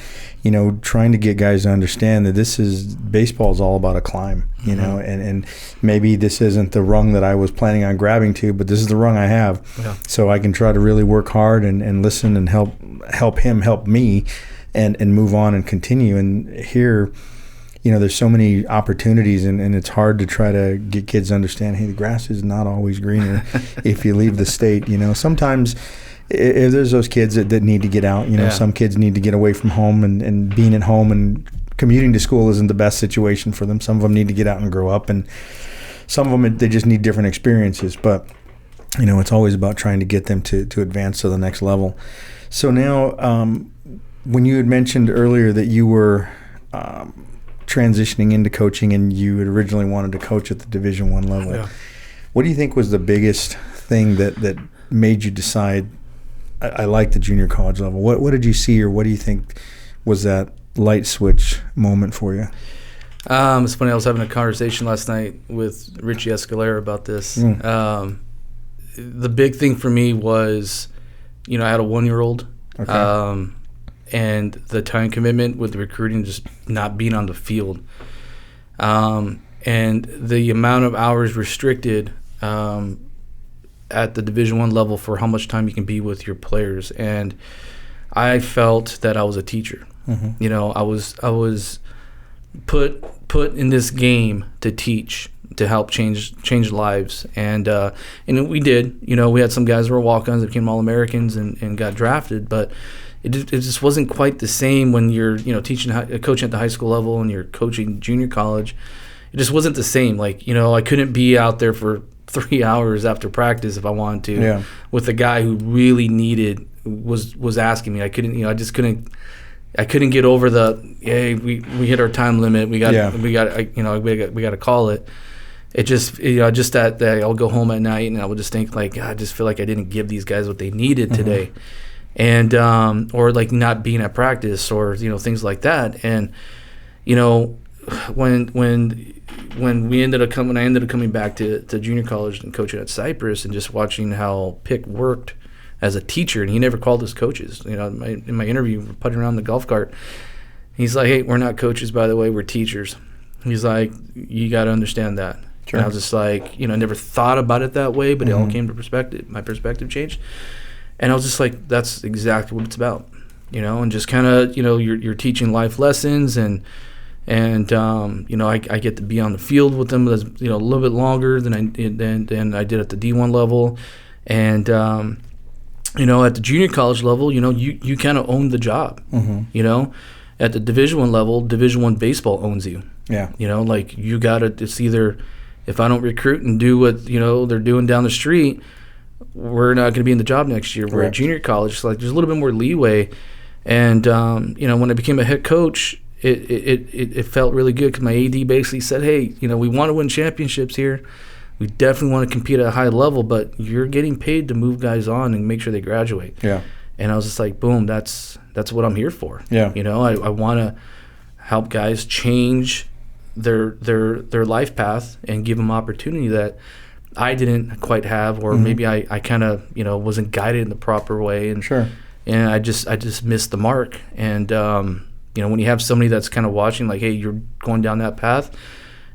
trying to get guys to understand that baseball is all about a climb, and maybe this isn't the rung that I was planning on grabbing to, but this is the rung I have. Yeah. So I can try to really work hard and listen and help him help me and move on and continue. And here, there's so many opportunities, and it's hard to try to get kids to understand, hey, the grass is not always greener if you leave the state. Sometimes if there's those kids that need to get out, some kids need to get away from home, and being at home and commuting to school isn't the best situation for them. Some of them need to get out and grow up, and some of them, they just need different experiences. But, it's always about trying to get them to advance to the next level. So now, when you had mentioned earlier that you were transitioning into coaching and you had originally wanted to coach at the Division I level, what do you think was the biggest thing that made you decide, I like the junior college level? What did you see, or what do you think was that light switch moment for you? It's funny, I was having a conversation last night with Richie Escalera about this. The big thing for me was, I had a 1-year-old. Okay. And the time commitment with the recruiting just not being on the field. And the amount of hours restricted at the Division I level for how much time you can be with your players. And I felt that I was a teacher. Mm-hmm. You know, I was put in this game to teach, to help change lives, and we did. You know, we had some guys that were walk-ons that became All-Americans and got drafted, but it just wasn't quite the same when you're, you know, coaching at the high school level and you're coaching junior college. It just wasn't the same. Like, you know, I couldn't be out there for 3 hours after practice if I wanted to with a guy who really was asking me. I couldn't, you know, I couldn't get over the, hey, we hit our time limit. We got to call it. It just, you know, just that I'll go home at night and I would just think like, I just feel like I didn't give these guys what they needed today. And, or like not being at practice or, you know, things like that. And, you know, when I ended up coming back to junior college and coaching at Cypress and just watching how Pick worked as a teacher, and he never called us coaches. You know, in my interview, we're putting around the golf cart. He's like, hey, we're not coaches, by the way, we're teachers. He's like, you got to understand that. Sure. And I was just like, you know, I never thought about it that way, but it all came to perspective. My perspective changed. And I was just like, that's exactly what it's about, you know, and just kind of, you know, you're teaching life lessons and you know, I get to be on the field with them, you know, a little bit longer than I did at the D1 level. And, you know, at the junior college level, you know, you kind of own the job, you know. At the Division I level, Division I baseball owns you. Yeah. You know, like you got to, it's either, if I don't recruit and do what, you know, they're doing down the street, we're not going to be in the job next year. We're at junior college, so like there's a little bit more leeway. And, you know, when I became a head coach, it felt really good because my AD basically said, hey, you know, we want to win championships here. We definitely want to compete at a high level, but you're getting paid to move guys on and make sure they graduate. Yeah. And I was just like, boom, that's what I'm here for. Yeah. You know, I want to help guys change their life path and give them opportunity that I didn't quite have, or maybe I kind of, you know, wasn't guided in the proper way. And and I just missed the mark. And you know, when you have somebody that's kind of watching, like, hey, you're going down that path,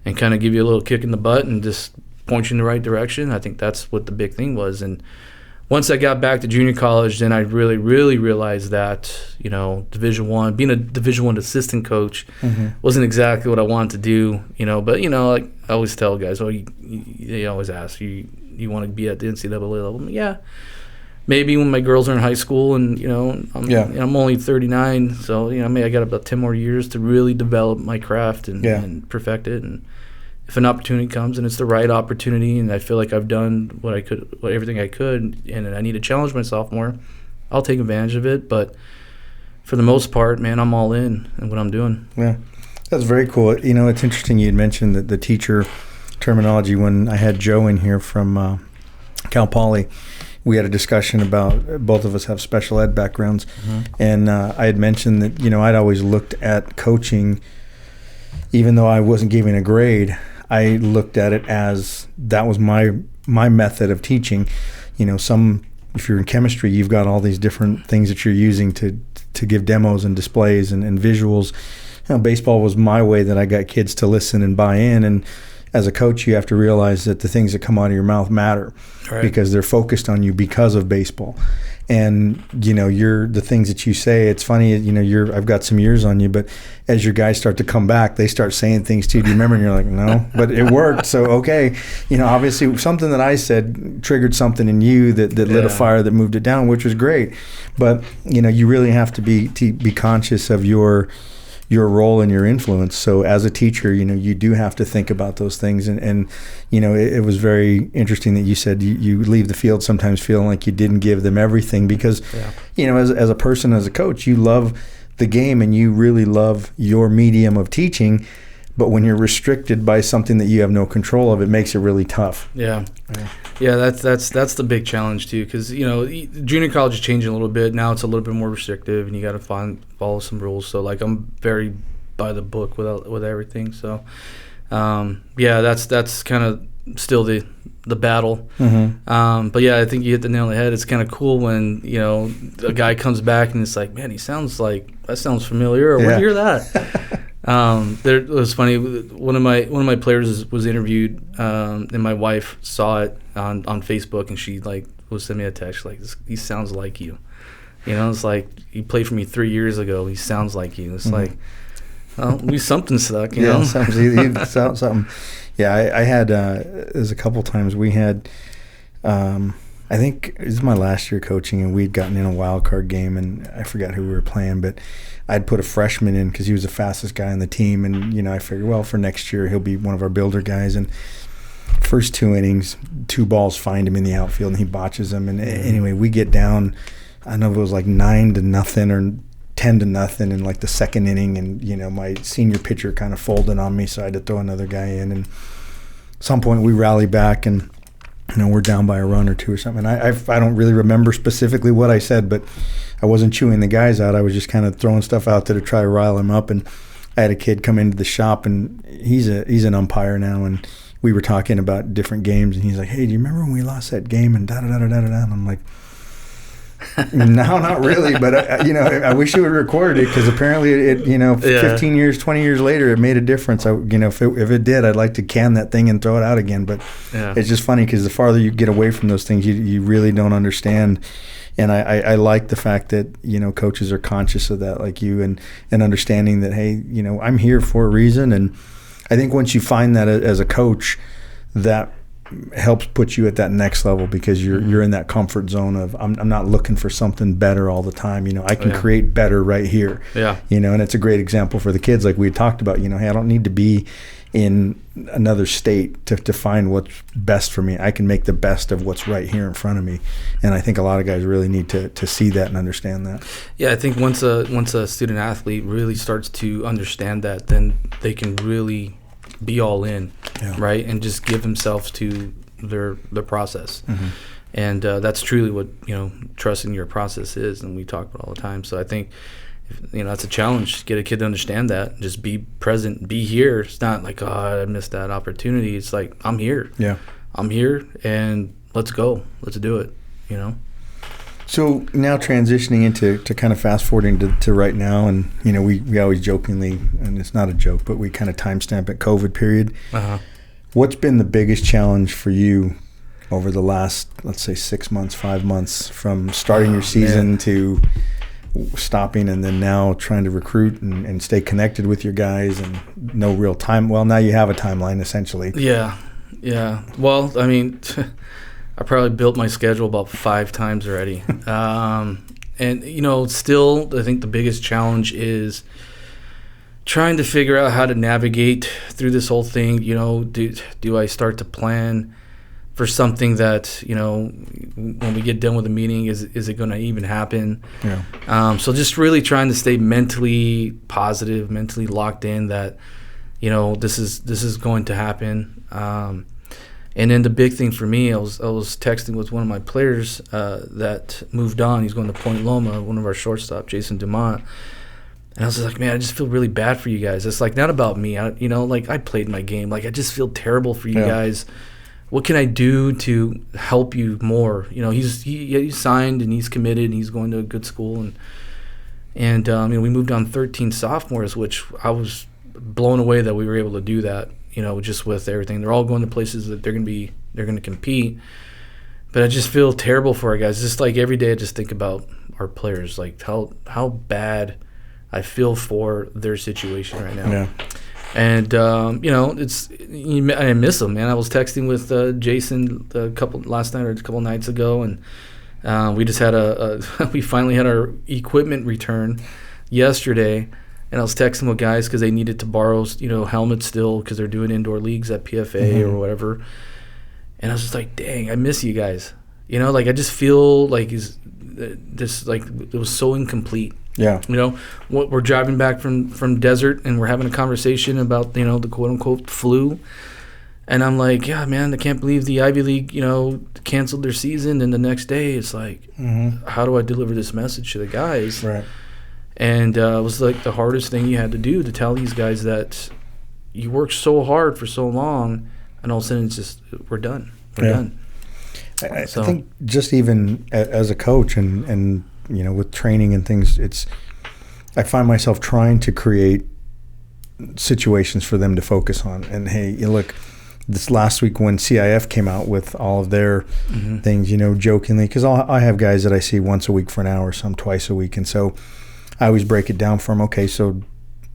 and kind of give you a little kick in the butt and just point you in the right direction, I think that's what the big thing was. And once I got back to junior college, then I really, really realized that, you know, Division I, being a Division I assistant coach wasn't exactly what I wanted to do, you know. But, you know, like I always tell guys, they always ask, you want to be at the NCAA level? Yeah. Maybe when my girls are in high school and, you know, I'm only 39, so, you know, maybe I got about 10 more years to really develop my craft and perfect it. And if an opportunity comes and it's the right opportunity and I feel like I've done everything I could and I need to challenge myself more, I'll take advantage of it. But for the most part, man, I'm all in what I'm doing. Yeah, that's very cool. You know, it's interesting you had mentioned the teacher terminology. When I had Joe in here from Cal Poly, we had a discussion about both of us have special ed backgrounds. And I had mentioned that, you know, I'd always looked at coaching, even though I wasn't giving a grade, I looked at it as that was my method of teaching. You know, if you're in chemistry, you've got all these different things that you're using to give demos and displays and visuals. You know, baseball was my way that I got kids to listen and buy in. And as a coach, you have to realize that the things that come out of your mouth matter because they're focused on you because of baseball. And, you know, the things that you say, it's funny, you know, I've got some years on you, but as your guys start to come back, they start saying things to you. Do you remember? And you're like, no, but it worked. So, okay. You know, obviously something that I said triggered something in you that lit a fire that moved it down, which was great. But, you know, you really have to be conscious of your role and your influence. So as a teacher, you know, you do have to think about those things. And you know, it was very interesting that you said you leave the field sometimes feeling like you didn't give them everything because, you know, as a person, as a coach, you love the game and you really love your medium of teaching. But when you're restricted by something that you have no control of, it makes it really tough. Yeah, that's the big challenge too, because, you know, junior college is changing a little bit now. It's a little bit more restrictive, and you got to follow some rules. So like I'm very by the book with everything. So that's kind of still the battle. But yeah, I think you hit the nail on the head. It's kind of cool when, you know, a guy comes back and it's like, man, that sounds familiar, or where'd you hear that? It was funny. One of my players was interviewed, and my wife saw it on Facebook, and she like was sending me a text like, "He sounds like you," You know, it's like, he played for me 3 years ago. He sounds like you. It's like, well, we something stuck, you know? Something. Yeah, I had, there's a couple times we had, I think this is my last year coaching, and we'd gotten in a wild card game, and I forgot who we were playing, but I'd put a freshman in because he was the fastest guy on the team, and, you know, I figured, well, for next year, he'll be one of our builder guys, and first 2 innings, 2 balls find him in the outfield, and he botches them, and anyway, we get down, I don't know if it was like 9-0 or 10-0 in like the second inning, and, you know, my senior pitcher kind of folded on me, so I had to throw another guy in, and at some point we rally back, and, you know, we're down by a run or 2 or something. I don't really remember specifically what I said, but I wasn't chewing the guys out. I was just kind of throwing stuff out there to try to rile them up. And I had a kid come into the shop, and he's an umpire now, and we were talking about different games, and he's like, "Hey, do you remember when we lost that game?" And da-da-da-da-da-da. And I'm like, no, not really, but you know, I wish you would record it, because apparently it, you know, 15 years, 20 years later, it made a difference. You know, if it did, I'd like to can that thing and throw it out again. But it's just funny, because the farther you get away from those things, you really don't understand. And I like the fact that, you know, coaches are conscious of that, like you, and understanding that, hey, you know, I'm here for a reason. And I think once you find that as a coach, that helps put you at that next level, because you're in that comfort zone of I'm not looking for something better all the time. You know, I can create better right here. Yeah. You know, and it's a great example for the kids, like we talked about. You know, hey, I don't need to be in another state to find what's best for me. I can make the best of what's right here in front of me. And I think a lot of guys really need to see that and understand that. Yeah, I think once a student athlete really starts to understand that, then they can really be all in, right, and just give themselves to their process. And that's truly what, you know, trusting your process is, and we talk about all the time. So I think, you know, that's a challenge. Get a kid to understand that. Just be present, be here. It's not like, oh, I missed that opportunity. It's like, I'm here. Yeah, I'm here, and let's go. Let's do it. You know. So now transitioning into kind of fast forwarding to right now, and, you know, we always jokingly, and it's not a joke, but we kind of timestamp at COVID period. What's been the biggest challenge for you over the last, let's say, 6 months, 5 months, from starting your season to stopping, and then now trying to recruit and stay connected with your guys, and no real time? Well, now you have a timeline, essentially. Yeah. Well, I mean, I probably built my schedule about 5 times already. And, you know, still, I think the biggest challenge is trying to figure out how to navigate through this whole thing. You know, do I start to plan for something that, you know, when we get done with the meeting, is it going to even happen? Yeah. So just really trying to stay mentally positive, mentally locked in that, you know, this is going to happen. And then the big thing for me, I was texting with one of my players that moved on. He's going to Point Loma, one of our shortstop, Jason Dumont. And I was like, man, I just feel really bad for you guys. It's like, not about me. You know, like, I played my game. Like, I just feel terrible for you guys. What can I do to help you more? You know, he's signed, and he's committed, and he's going to a good school. And you know, we moved on 13 sophomores, which I was blown away that we were able to do that. You know, just with everything, they're all going to places that they're going to compete. But I just feel terrible for our guys. Just like every day, I just think about our players, like how bad I feel for their situation right now. Yeah. And you know, I miss them, man. I was texting with Jason last night or a couple nights ago, and we just had we finally had our equipment return yesterday. And I was texting with guys because they needed to borrow, you know, helmets still, because they're doing indoor leagues at PFA or whatever. And I was just like, dang, I miss you guys. You know, like, I just feel like it was so incomplete. Yeah. You know, we're driving back from desert, and we're having a conversation about, you know, the quote unquote flu. And I'm like, yeah, man, I can't believe the Ivy League, you know, canceled their season. And the next day, it's like, how do I deliver this message to the guys? Right. And it was like the hardest thing you had to do, to tell these guys that you worked so hard for so long, and all of a sudden it's just, we're done. We're done. I think just even as a coach and you know, with training and things, I find myself trying to create situations for them to focus on. And hey, look, this last week when CIF came out with all of their things, jokingly, because I have guys that I see once a week for an hour, some twice a week. And so I always break it down for them. Okay, so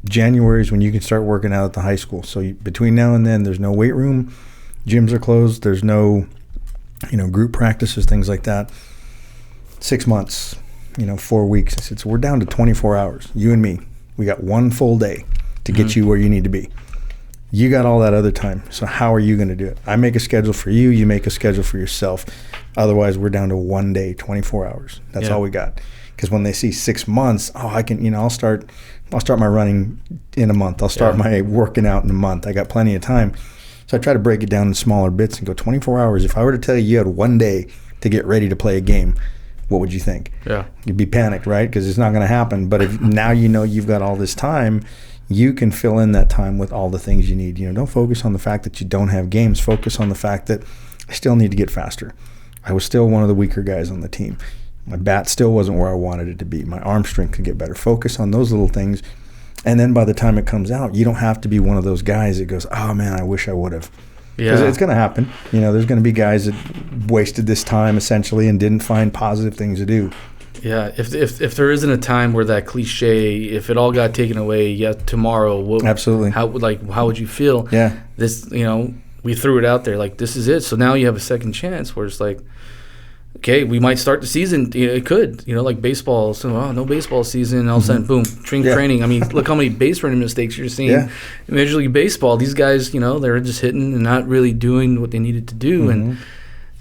January is when you can start working out at the high school. So between now and then, there's no weight room, gyms are closed, there's no, group practices, things like that. 6 months, 4 weeks. I said, so we're down to 24 hours, you and me. We got one full day to get you where you need to be. You got all that other time. So how are you going to do it? I make a schedule for you. You make a schedule for yourself. Otherwise, we're down to 1 day, 24 hours. That's all we got. Because when they see 6 months, I can, I'll start my running in a month. I'll start my working out in a month. I got plenty of time. So I try to break it down in smaller bits and go 24 hours. If I were to tell you you had 1 day to get ready to play a game, what would you think? Yeah. You'd be panicked, right? Because it's not going to happen. But if now you've got all this time, you can fill in that time with all the things you need. Don't focus on the fact that you don't have games. Focus on the fact that I still need to get faster. I was still one of the weaker guys on the team. My bat still wasn't where I wanted it to be. My arm strength could get better. Focus on those little things. And then by the time it comes out, you don't have to be one of those guys that goes, oh, man, I wish I would have. Because it's going to happen. There's going to be guys that wasted this time essentially and didn't find positive things to do. Yeah, if there isn't a time where that cliche, if it all got taken away, tomorrow, absolutely, how would you feel? Yeah, this, we threw it out there like this is it. So now you have a second chance where it's like, okay, we might start the season. It could, like baseball. So no baseball season. All of a sudden, boom, training. I mean, look how many base running mistakes you're seeing in Major League Baseball. These guys, they're just hitting and not really doing what they needed to do, and.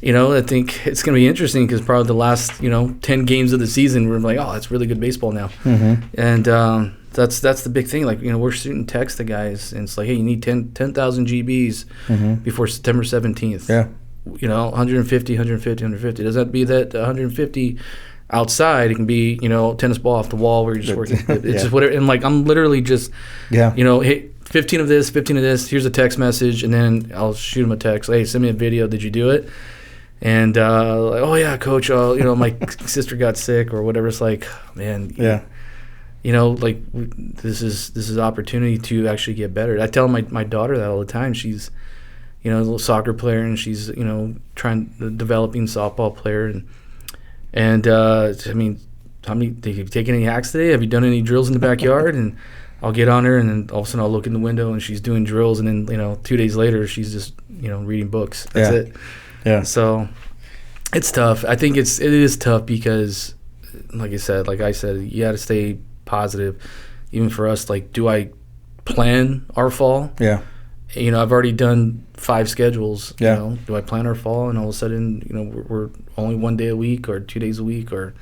I think it's going to be interesting because probably the last, 10 games of the season, we're like, oh, that's really good baseball now. And that's the big thing. Like, we're shooting text to guys, and it's like, hey, you need 10,000 GBs before September 17th. Yeah. 150. Doesn't have to be that 150 outside. It can be, tennis ball off the wall where you're just working. It's just whatever. And, like, I'm literally just, hey, 15 of this, here's a text message, and then I'll shoot them a text. Hey, send me a video. Did you do it? And oh yeah, coach, my sister got sick or whatever. It's like, man, like this is opportunity to actually get better. I tell my daughter that all the time. She's a little soccer player, and she's developing softball player, and I mean, have you taken any hacks today? Have you done any drills in the backyard? And I'll get on her, and then all of a sudden I'll look in the window, and she's doing drills, and then 2 days later she's just reading books. That's it. Yeah. So it's tough. I think it is tough because, like I said, you got to stay positive. Even for us, like, do I plan our fall? Yeah. I've already done 5 schedules. Yeah. Do I plan our fall? And all of a sudden, we're only 1 day a week or 2 days a week, or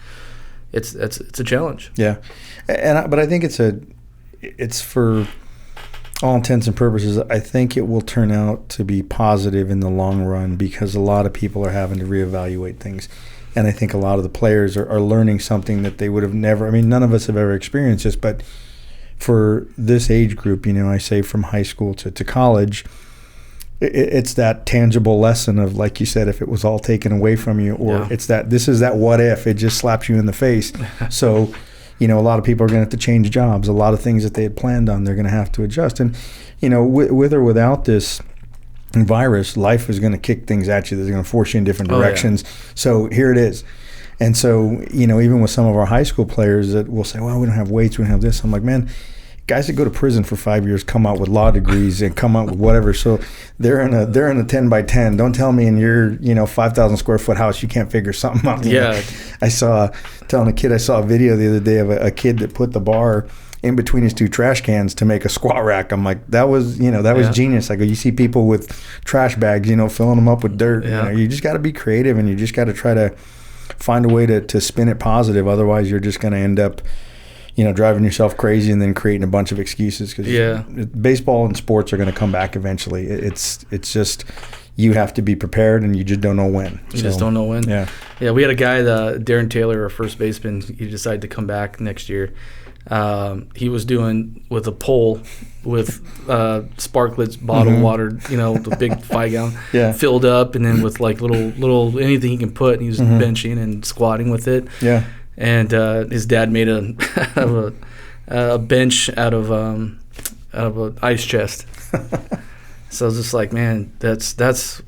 it's a challenge. Yeah. But I think it's for all intents and purposes, I think it will turn out to be positive in the long run because a lot of people are having to reevaluate things. And I think a lot of the players are learning something that they would have never, none of us have ever experienced this, but for this age group, I say from high school to college, it's that tangible lesson of, like you said, if it was all taken away from you, or this is that what if, it just slaps you in the face. So a lot of people are going to have to change jobs. A lot of things that they had planned on, they're going to have to adjust. And, with or without this virus, life is going to kick things at you. They're going to force you in different directions. Yeah. So here it is. And so, even with some of our high school players that will say, well, we don't have weights, we don't have this. I'm like, man, guys that go to prison for 5 years come out with law degrees and come out with whatever. So they're in a 10 by 10. Don't tell me in your 5,000 square foot house you can't figure something out. Yeah. I saw a video the other day of a kid that put the bar in between his 2 trash cans to make a squat rack. I'm like, that was genius. I go, you see people with trash bags, filling them up with dirt. Yeah. You just got to be creative, and you just got to try to find a way to spin it positive. Otherwise, you're just going to end up driving yourself crazy and then creating a bunch of excuses, because baseball and sports are going to come back eventually. It's just, you have to be prepared, and you just don't know when. You just don't know when. Yeah. Yeah, we had a guy, Darren Taylor, our first baseman. He decided to come back next year. He was doing with a pole with Sparkletts bottled water, the big 5-gallon filled up, and then with like little anything he can put, and he was benching and squatting with it. Yeah. And his dad made a bench out of an ice chest. So I was just like, man, that's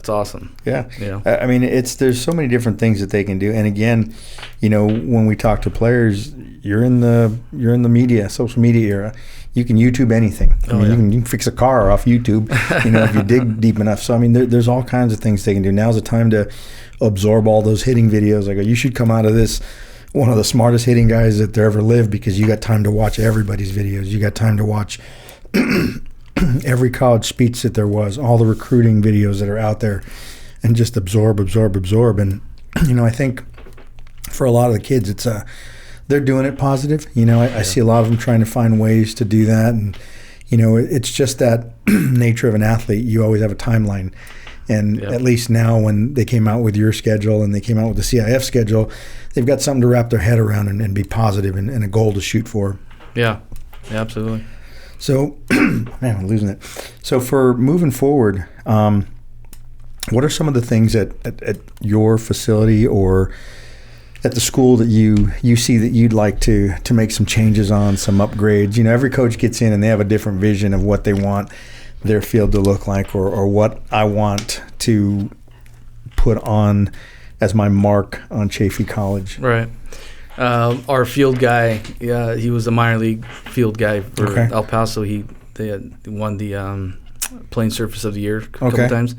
awesome. Yeah. You know? I mean, there's so many different things that they can do. And again, when we talk to players, you're in the media, social media era. You can YouTube anything. I mean, you can fix a car off YouTube, if you dig deep enough. So I mean, there's all kinds of things they can do. Now's the time to absorb all those hitting videos. Like, you should come out of this one of the smartest hitting guys that there ever lived, because you got time to watch everybody's videos. You got time to watch every college speech that there was, all the recruiting videos that are out there, and just absorb. And I think for a lot of the kids, it's they're doing it positive. I see a lot of them trying to find ways to do that, and it's just that nature of an athlete. You always have a timeline, and at least now, when they came out with your schedule and they came out with the CIF schedule, they've got something to wrap their head around and be positive, and a goal to shoot for. Yeah, absolutely. So, man, I'm losing it. So for moving forward, what are some of the things at your facility or at the school that you see that you'd like to make some changes on, some upgrades? Every coach gets in and they have a different vision of what they want their field to look like, or what I want to put on as my mark on Chaffey College. Right. Our field guy, he was a minor league field guy for El Paso. They won the playing surface of the year a couple times.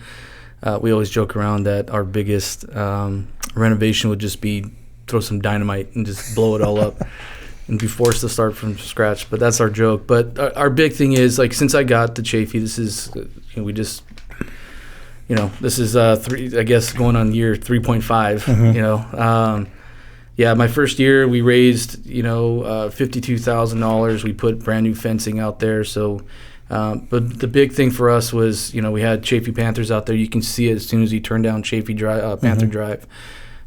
We always joke around that our biggest renovation would just be throw some dynamite and just blow it all up and be forced to start from scratch. But that's our joke. But our big thing is, like, since I got to Chaffey, this is this is I guess going on year 3.5. My first year we raised $52,000. We put brand new fencing out there. So, but the big thing for us was we had Chaffey Panthers out there. You can see it as soon as you turn down Chaffey Drive, Panther Drive.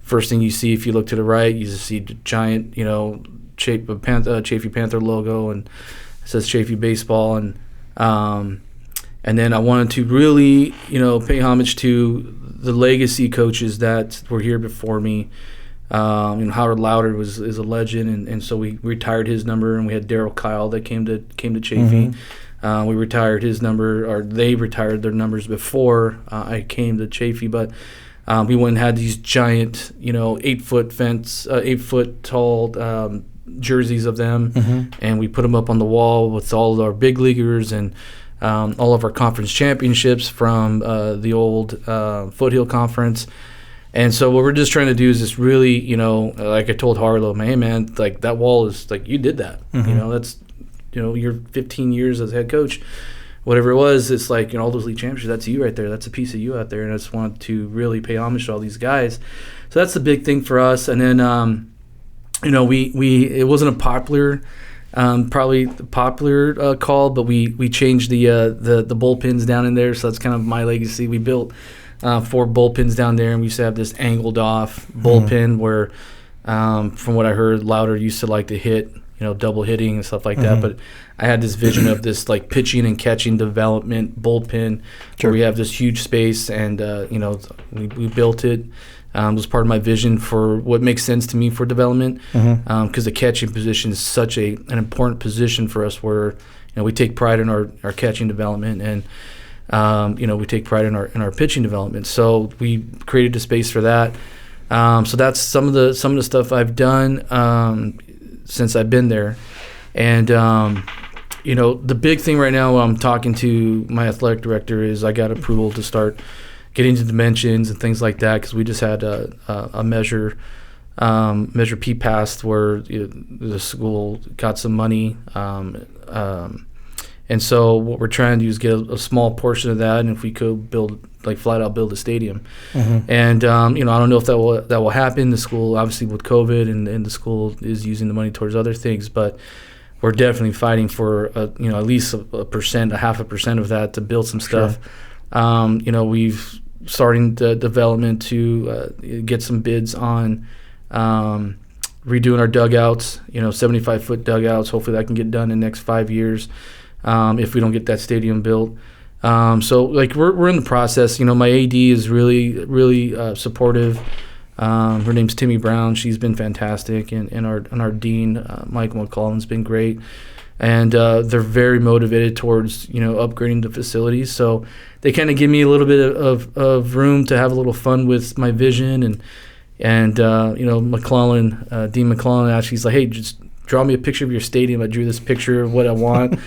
First thing you see, if you look to the right, you just see the giant Chaffey Panther logo, and it says Chaffey Baseball. And then I wanted to really pay homage to the legacy coaches that were here before me. Howard Lauder is a legend, and so we retired his number, and we had Daryl Kyle that came to Chaffey. We retired his number, or they retired their numbers before I came to Chaffey, but we went and had these giant 8-foot tall jerseys of them, and we put them up on the wall with all of our big leaguers and all of our conference championships from the old Foothill Conference. And so what we're just trying to do is just really, like I told Harlow, hey man, like that wall is like, you did that. That's, your 15 years as head coach, whatever it was, it's like, all those league championships, that's you right there. That's a piece of you out there. And I just wanted to really pay homage to all these guys. So that's the big thing for us. And then, it wasn't a popular call, but we changed the bullpens down in there. So that's kind of my legacy. We built 4 bullpens down there, and we used to have this angled off bullpen where, from what I heard, Lauder used to like to hit, double hitting and stuff like that. But I had this vision of this like pitching and catching development bullpen where we have this huge space, and we built it. It was part of my vision for what makes sense to me for development, because the catching position is such an important position for us, where we take pride in our catching development, and we take pride in our pitching development. So we created a space for that. So that's some of the stuff I've done since I've been there. And the big thing right now, I'm talking to my athletic director, is I got approval to start getting into dimensions and things like that, because we just had a measure P passed where the school got some money. And so what we're trying to do is get a small portion of that, and if we could flat out build a stadium. And I don't know if that will happen. The school, obviously with COVID, and the school is using the money towards other things, but we're definitely fighting for at least a 0.5% of that to build some stuff. We've starting the development to get some bids on redoing our dugouts, 75-foot dugouts. Hopefully that can get done in the next 5 years. If we don't get that stadium built. So we're in the process. My AD is really, really supportive. Her name's Timmy Brown. She's been fantastic. And our dean, Michael McCullen's been great. and they're very motivated towards upgrading the facilities. So they kind of give me a little bit of room to have a little fun with my vision. And McClellan, Dean McClellan, actually, he's like, hey, just draw me a picture of your stadium. I drew this picture of what I want.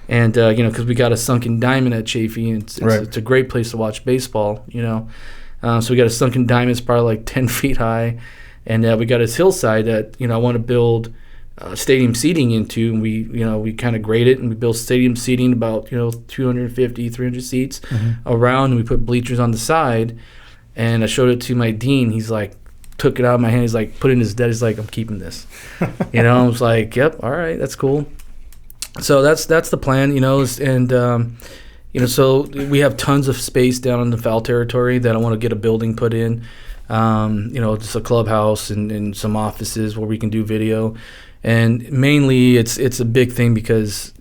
And, because we got a sunken diamond at Chaffey, and it's a great place to watch baseball, So we got a sunken diamond. It's probably like 10 feet high. And we got this hillside that, I want to build stadium seating into. And we kind of grade it, and we built stadium seating about, 250, 300 seats around. And we put bleachers on the side. And I showed it to my dean. He's like, took it out of my hand. He's like, put it in his desk. He's like, I'm keeping this. I was like, yep, all right, that's cool. So that's the plan, and so we have tons of space down in the foul territory that I want to get a building put in, just a clubhouse and some offices where we can do video, and mainly it's a big thing because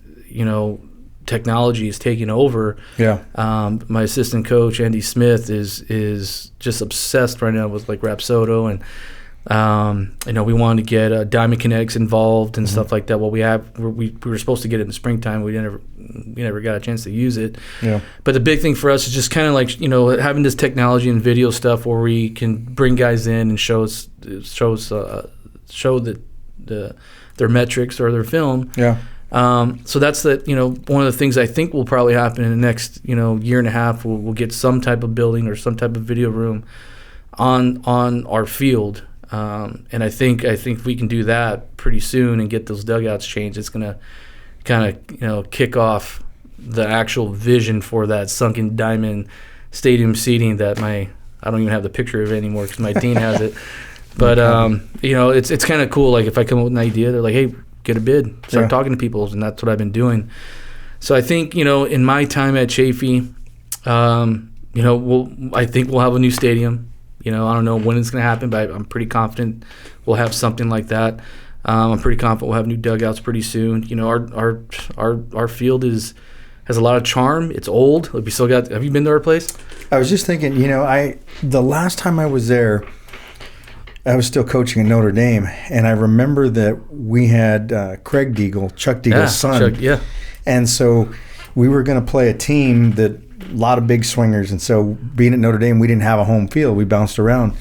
technology is taking over. Yeah. My assistant coach Andy Smith is just obsessed right now with like Rapsodo, and we wanted to get Diamond Kinetics involved and stuff like that. Well, we were supposed to get it in the springtime. We never got a chance to use it. Yeah. But the big thing for us is just kind of like having this technology and video stuff where we can bring guys in and show their metrics or their film. Yeah. So that's one of the things I think will probably happen in the next year and a half. We'll get some type of building or some type of video room on our field. And I think if we can do that pretty soon and get those dugouts changed, it's going to kind of kick off the actual vision for that sunken diamond stadium seating that I don't even have the picture of it anymore because my dean has it. But it's kind of cool. Like if I come up with an idea, they're like, hey, get a bid, start talking to people, and that's what I've been doing. So I think in my time at Chaffey, I think we'll have a new stadium. I don't know when it's going to happen, but I'm pretty confident we'll have something like that. I'm pretty confident we'll have new dugouts pretty soon. Our field has a lot of charm. It's old. We still got. Have you been to our place? I was just thinking. The last time I was there, I was still coaching at Notre Dame, and I remember that we had Craig Deagle, Chuck Deagle's son. Chuck, and so we were going to play a team that. A lot of big swingers, and so being at Notre Dame, we didn't have a home field. We bounced around.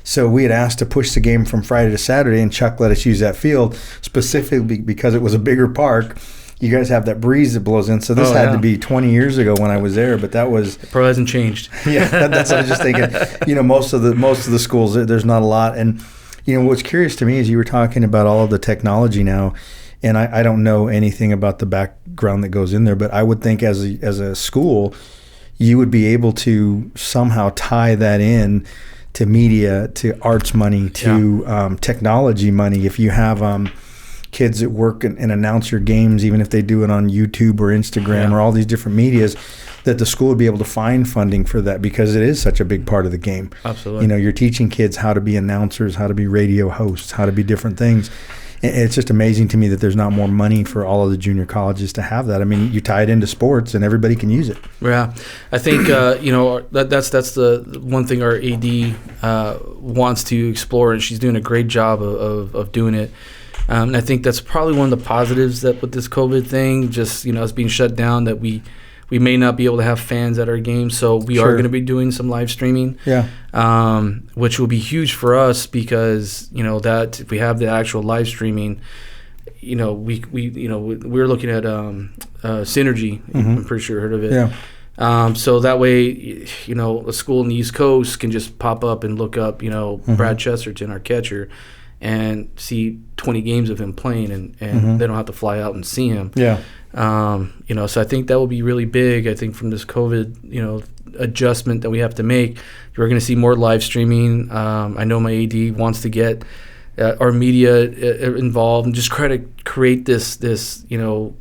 So we had asked to push the game from Friday to Saturday, and Chuck let us use that field specifically because it was a bigger park. You guys have that breeze that blows in. So this had to be 20 years ago when I was there, but that was... It probably hasn't changed. Yeah, that's what I was just thinking. Most of the schools, there's not a lot. And, what's curious to me is you were talking about all of the technology now, and I don't know anything about the background that goes in there, but I would think as a school... you would be able to somehow tie that in to media, to arts money, to technology money. If you have kids that work and announce your games, even if they do it on YouTube or Instagram or all these different medias, that the school would be able to find funding for that because it is such a big part of the game. Absolutely. You're teaching kids how to be announcers, how to be radio hosts, how to be different things. It's just amazing to me that there's not more money for all of the junior colleges to have that. I mean, you tie it into sports and everybody can use it. Yeah, I think that's the one thing our AD wants to explore, and she's doing a great job of doing it. And I think that's probably one of the positives that with this COVID thing, just us being shut down, that we may not be able to have fans at our games, so we are going to be doing some live streaming. Yeah. Which will be huge for us because that if we have the actual live streaming, we're looking at Synergy. I'm pretty sure you heard of it. Yeah. So that way, a school in the East Coast can just pop up and look up, Brad Chesterton, our catcher, and see 20 games of him playing, and they don't have to fly out and see him. Yeah. So I think that will be really big. I think from this COVID, adjustment that we have to make, you're going to see more live streaming. I know my AD wants to get our media involved and just try to create this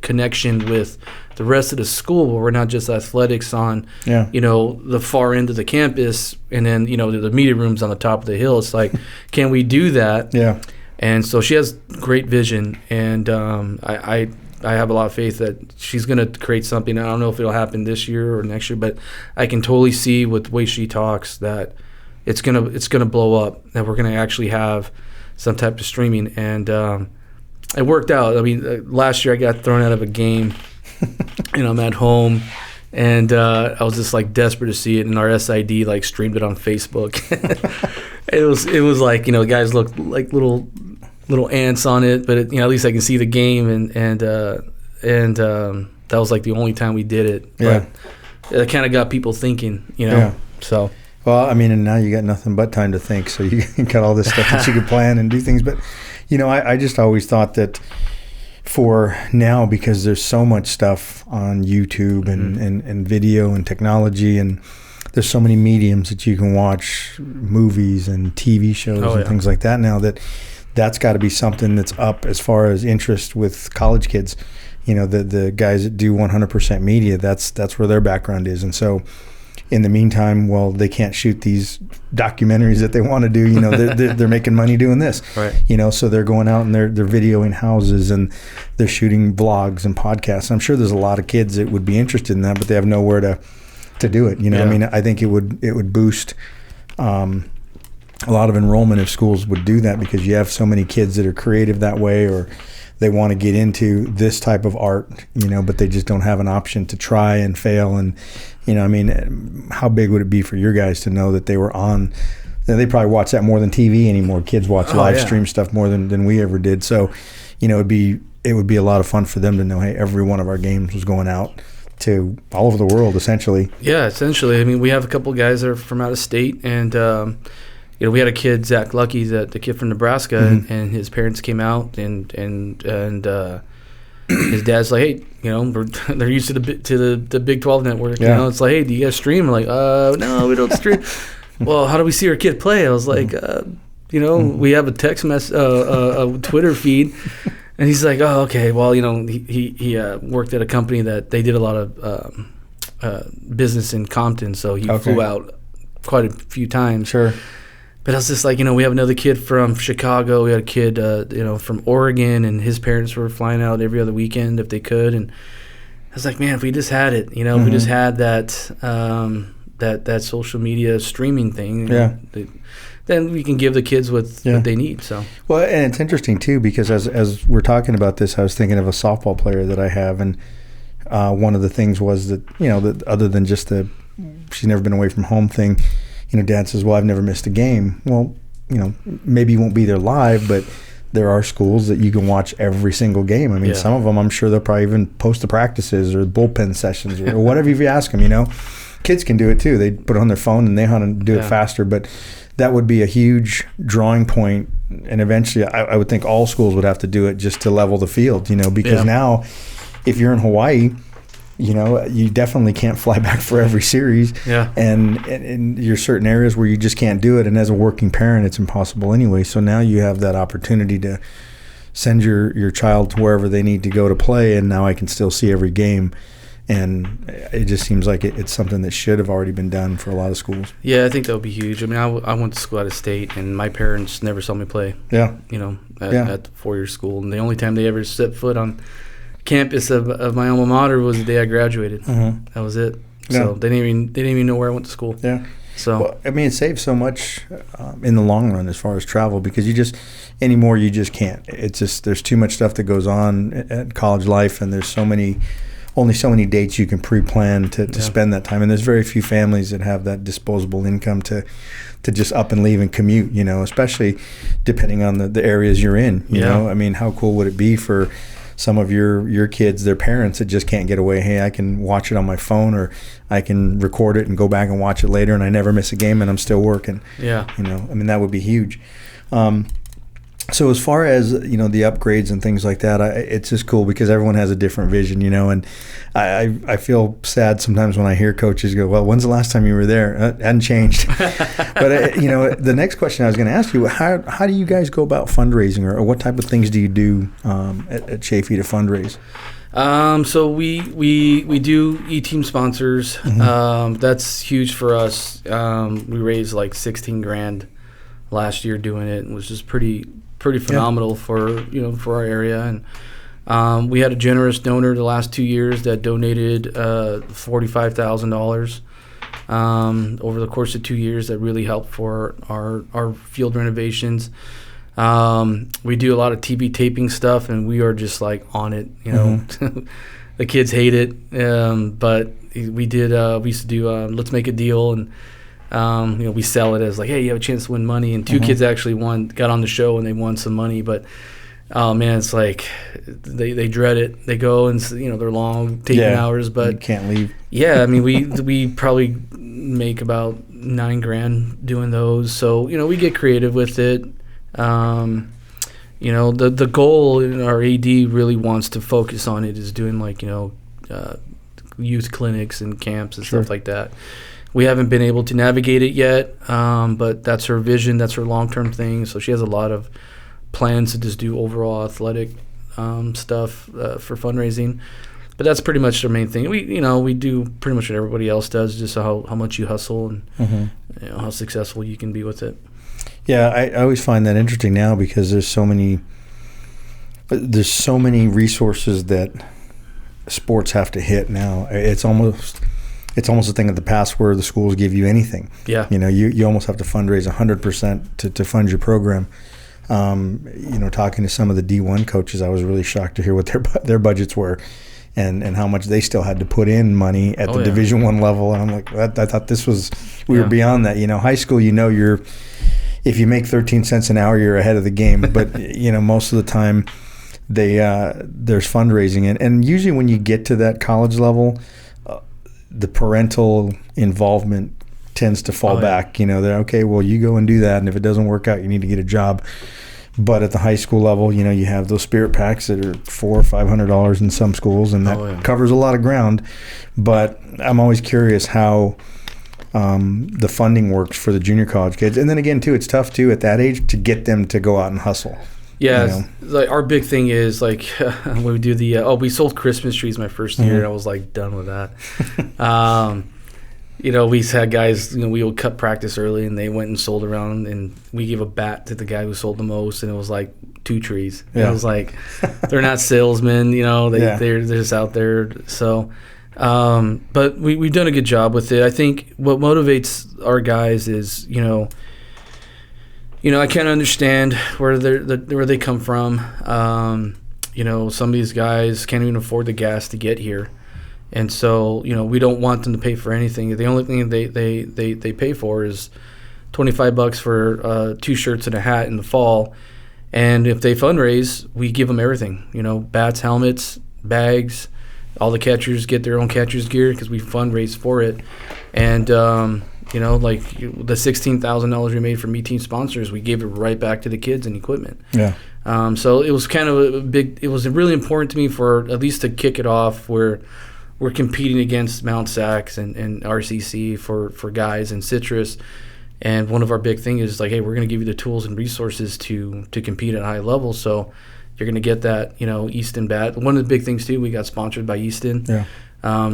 connection with the rest of the school where we're not just athletics on, the far end of the campus and then, the media rooms on the top of the hill. It's like, can we do that? Yeah. And so she has great vision, and I have a lot of faith that she's going to create something. I don't know if it'll happen this year or next year, but I can totally see with the way she talks that it's gonna blow up. That we're gonna actually have some type of streaming, and it worked out. I mean, last year I got thrown out of a game, and I'm at home, and I was just like desperate to see it, and our SID like streamed it on Facebook. It was like, you know, guys looked like little ants on it, but it, you know, at least I can see the game, and that was like the only time we did it. Yeah. But it kind of got people thinking, you know. Yeah. So. Well, I mean, and now you got nothing but time to think, so you got all this stuff that you can plan and do things. But, you know, I just always thought that for now, because there's so much stuff on YouTube and video and technology, and there's so many mediums that you can watch movies and TV shows and things like that now, that's got to be something that's up as far as interest with college kids. You know, the guys that do 100% media, that's where their background is. And so in the meantime, well, they can't shoot these documentaries that they want to do. You know, they're making money doing this. Right. You know, so they're going out and they're videoing houses and they're shooting vlogs and podcasts. I'm sure there's a lot of kids that would be interested in that, but they have nowhere to do it. You know, I mean, I think it would boost a lot of enrollment if schools would do that, because you have so many kids that are creative that way, or they want to get into this type of art, you know, but they just don't have an option to try and fail. And, you know, I mean, how big would it be for your guys to know that they were on? They probably watch that more than TV anymore. Kids watch live stream stuff more than we ever did. So, you know, it would be a lot of fun for them to know, hey, every one of our games was going out to all over the world, essentially. Yeah, essentially. I mean, we have a couple guys that are from out of state, and you know, we had a kid, Zach Lucky, the kid from Nebraska, and his parents came out, and his dad's like, hey, you know, they're used to the Big 12 network. You know, it's like, hey, do you guys stream? I'm like, no, we don't stream. Well, how do we see our kid play? I was like, you know, we have a text a Twitter feed. And he's like, oh, okay. Well, you know, he worked at a company that they did a lot of business in Compton, so he flew out quite a few times. Sure. But I was just like, you know, we have another kid from Chicago. We had a kid, you know, from Oregon, and his parents were flying out every other weekend if they could. And I was like, man, if we just had it, you know, if we just had that that social media streaming thing, then we can give the kids what they need. So well, and it's interesting too, because as we're talking about this, I was thinking of a softball player that I have, and one of the things was that, you know, that other than just the she's never been away from home thing, you know, Dad says, well, I've never missed a game. Well, you know, maybe you won't be there live, but there are schools that you can watch every single game. I mean, some of them, I'm sure they'll probably even post the practices or the bullpen sessions or whatever you ask them, you know. Kids can do it too. They put it on their phone and they know how to do it faster, but that would be a huge drawing point. And eventually I would think all schools would have to do it just to level the field, you know, because now if you're in Hawaii, you know, you definitely can't fly back for every series. Yeah. And there's certain areas where you just can't do it. And as a working parent, it's impossible anyway. So now you have that opportunity to send your child to wherever they need to go to play. And now I can still see every game. And it just seems like it's something that should have already been done for a lot of schools. Yeah, I think that would be huge. I mean, I went to school out of state, and my parents never saw me play. Yeah. You know, at the four-year school. And the only time they ever set foot on campus of my alma mater was the day I graduated. That was it. So they didn't even know where I went to school. Yeah. So well, I mean, it saves so much in the long run as far as travel, because you just anymore you just can't. It's just there's too much stuff that goes on at college life, and there's only so many dates you can pre-plan to spend that time, and there's very few families that have that disposable income to just up and leave and commute, you know, especially depending on the areas you're in, you know. I mean, how cool would it be for some of your kids, their parents that just can't get away? Hey, I can watch it on my phone, or I can record it and go back and watch it later, and I never miss a game and I'm still working. Yeah. You know, I mean, that would be huge. So as far as, you know, the upgrades and things like that, it's just cool because everyone has a different vision, you know, and I feel sad sometimes when I hear coaches go, well, when's the last time you were there? It hadn't changed. But, you know, the next question I was going to ask you, how do you guys go about fundraising, or what type of things do you do at Chaffey to fundraise? So we do e-team sponsors. That's huge for us. We raised like $16,000 last year doing it, and was just pretty phenomenal for our area. And we had a generous donor the last 2 years that donated $45,000 over the course of 2 years. That really helped for our field renovations. We do a lot of TV taping stuff, and we are just like on it. The kids hate it, but we used to do Let's Make a Deal, and we sell it as like, hey, you have a chance to win money. And 2 kids actually got on the show and they won some money, but oh man, it's like they dread it. They go and they're long taping hours, but you can't leave. Yeah, I mean we probably make about $9,000 doing those. So we get creative with it. The goal in our AD really wants to focus on it is doing like youth clinics and camps and stuff like that. We haven't been able to navigate it yet, but that's her vision. That's her long-term thing. So she has a lot of plans to just do overall athletic stuff for fundraising. But that's pretty much their main thing. We do pretty much what everybody else does, just how much you hustle and how successful you can be with it. Yeah, I always find that interesting now because there's so many resources that sports have to hit now. It's almost a thing of the past where the schools give you anything. Yeah. You almost have to fundraise 100% to fund your program. Talking to some of the D1 coaches, I was really shocked to hear what their budgets were and how much they still had to put in money at the Division I level. And I'm like, I thought we were beyond that. High school, if you make 13 cents an hour, you're ahead of the game. But, most of the time there's fundraising. And usually when you get to that college level, the parental involvement tends to fall back. They're okay, well, you go and do that. And if it doesn't work out, you need to get a job. But at the high school level, you have those spirit packs that are $400 or $500 in some schools, and that covers a lot of ground. But I'm always curious how the funding works for the junior college kids. And then again, too, it's tough, too, at that age to get them to go out and hustle. Yeah, like our big thing is like when we do we sold Christmas trees my first year, and I was like done with that. We had guys, we would cut practice early, and they went and sold around, and we gave a bat to the guy who sold the most, and it was like 2 trees. Yeah. It was like, they're not salesmen, they're just out there. So, but we've done a good job with it. I think what motivates our guys is, I can't understand where they come from. Some of these guys can't even afford the gas to get here. And so, we don't want them to pay for anything. The only thing they pay for is $25 for 2 shirts and a hat in the fall. And if they fundraise, we give them everything. Bats, helmets, bags. All the catchers get their own catcher's gear because we fundraise for it. And, like the $16,000 we made from E-Team sponsors, we gave it right back to the kids and equipment. Yeah. So it was kind of it was really important to me for at least to kick it off where we're competing against Mount Sacs and RCC for guys and Citrus. And one of our big things is like, hey, we're going to give you the tools and resources to compete at a high level. So you're going to get that, Easton bat. One of the big things, too, we got sponsored by Easton. Yeah.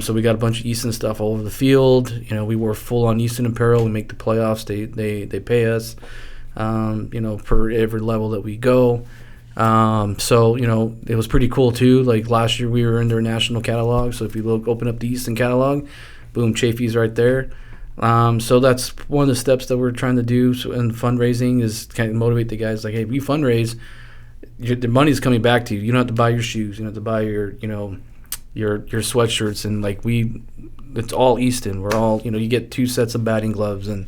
So we got a bunch of Easton stuff all over the field. We wore full-on Easton apparel. We make the playoffs. They pay us, per every level that we go. So, it was pretty cool, too. Like, last year we were in their national catalog. So if you open up the Easton catalog, boom, Chaffey's right there. So that's one of the steps that we're trying to do in fundraising is kind of motivate the guys. Like, hey, if you fundraise, the money's coming back to you. You don't have to buy your shoes. You don't have to buy your sweatshirts. And, like, it's all Easton. We're all, you get 2 sets of batting gloves and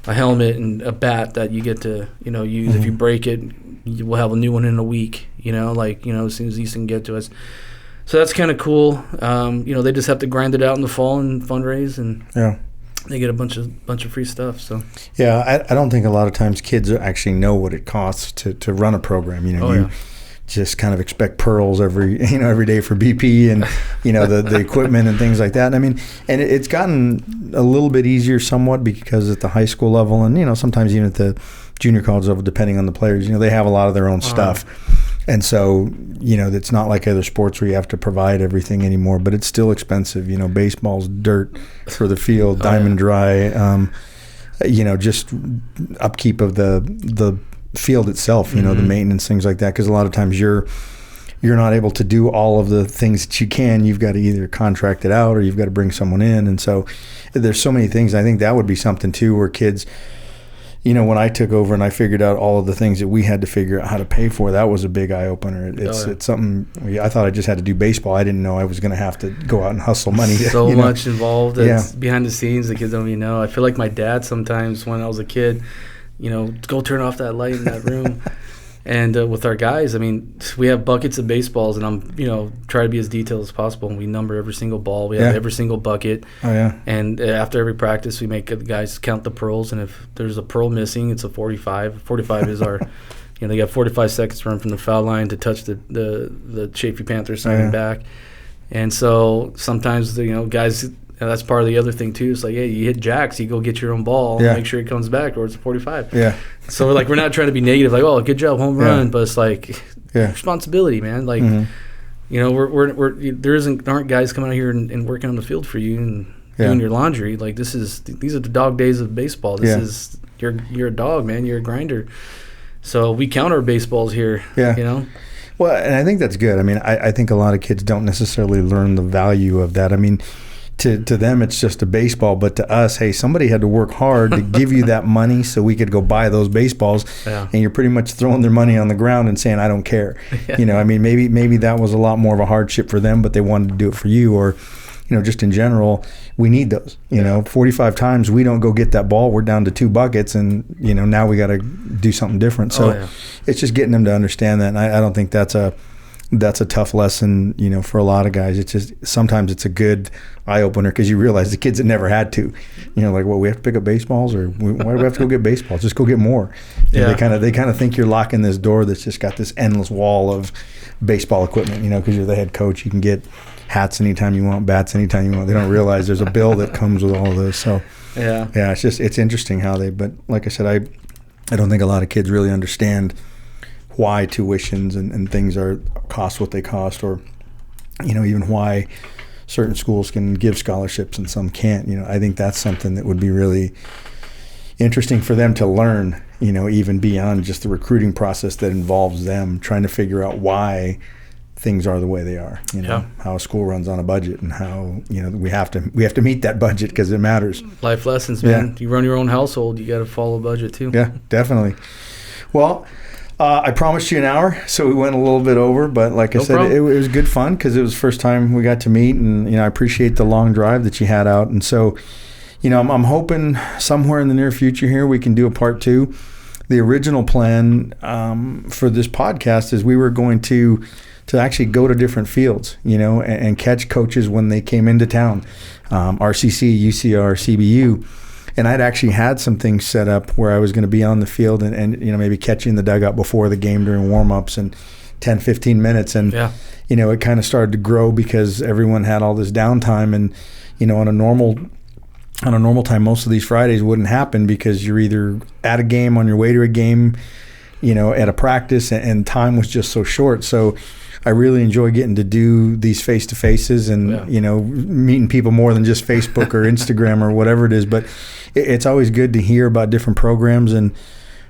a helmet and a bat that you get to, use. If you break it, we'll have a new one in a week, as soon as Easton get to us. So that's kind of cool. They just have to grind it out in the fall and fundraise, and they get a bunch of free stuff. So yeah, I don't think a lot of times kids actually know what it costs to run a program. You just kind of expect pearls every day for BP and the equipment and things like that. I mean, and it's gotten a little bit easier somewhat because at the high school level and sometimes even at the junior college level, depending on the players, they have a lot of their own stuff. And so, it's not like other sports where you have to provide everything anymore, but it's still expensive. Baseball's dirt for the field, diamond dry, just upkeep of the field itself, the maintenance, things like that. Because a lot of times you're not able to do all of the things that you can. You've got to either contract it out or you've got to bring someone in. And so there's so many things. I think that would be something, too, where kids – when I took over and I figured out all of the things that we had to figure out how to pay for, that was a big eye opener. It's something. I thought I just had to do baseball. I didn't know I was going to have to go out and hustle money. So much involved. That's behind the scenes. The kids don't even know. I feel like my dad sometimes when I was a kid, go turn off that light in that room. And with our guys, I mean, we have buckets of baseballs, and I'm, try to be as detailed as possible. And we number every single ball. We have every single bucket. Oh, yeah. And after every practice, we make the guys count the pearls. And if there's a pearl missing, it's a 45. 45 is our, they got 45 seconds to run from the foul line to touch the Chaffey Panthers signing back. And so sometimes, guys, that's part of the other thing, too. It's like, hey, you hit jacks, you go get your own ball and make sure it comes back, or it's a 45. Yeah. So we're not trying to be negative, like, oh, good job, home run, but it's like responsibility, man. Like, aren't guys coming out here and working on the field for you and doing your laundry. Like, these are the dog days of baseball. This is you're a dog, man. You're a grinder. So we count our baseballs here. Yeah. Well, and I think that's good. I mean, I think a lot of kids don't necessarily learn the value of that. I mean, to them, it's just a baseball, but to us, hey, somebody had to work hard to give you that money so we could go buy those baseballs, and you're pretty much throwing their money on the ground and saying, I don't care. I mean, maybe that was a lot more of a hardship for them, but they wanted to do it for you, or, just in general, we need those. 45 times we don't go get that ball, we're down to 2 buckets, and, now we got to do something different. So it's just getting them to understand that, and I don't think that's a tough lesson, for a lot of guys. It's just sometimes it's a good eye opener because you realize the kids that never had to, like, well, we have to pick up baseballs, or why do we have to go get baseballs? Just go get more. They kind of think you're locking this door that's just got this endless wall of baseball equipment, because you're the head coach. You can get hats anytime you want, bats anytime you want. They don't realize there's a bill that comes with all of this. So it's interesting how but like I said, I don't think a lot of kids really understand why tuitions and things cost what they cost, or even why certain schools can give scholarships and some can't. I think that's something that would be really interesting for them to learn, even beyond just the recruiting process that involves them trying to figure out why things are the way they are, how a school runs on a budget, and how we have to meet that budget because it matters. Life lessons, man. You run your own household, you got to follow a budget too. Yeah, definitely. Well, I promised you an hour, so we went a little bit over, but like I said, it was good fun because it was the first time we got to meet, and I appreciate the long drive that you had out. And so, I'm hoping somewhere in the near future here we can do a part 2. The original plan for this podcast is we were going to actually go to different fields, and catch coaches when they came into town, RCC, UCR, CBU. And I'd actually had some things set up where I was going to be on the field and maybe catching the dugout before the game during warm-ups and 10, 15 minutes. And, it kind of started to grow because everyone had all this downtime. And, on a normal time, most of these Fridays wouldn't happen because you're either at a game, on your way to a game, at a practice, and time was just so short. So I really enjoy getting to do these face-to-faces and, meeting people more than just Facebook or Instagram or whatever it is. But it's always good to hear about different programs. And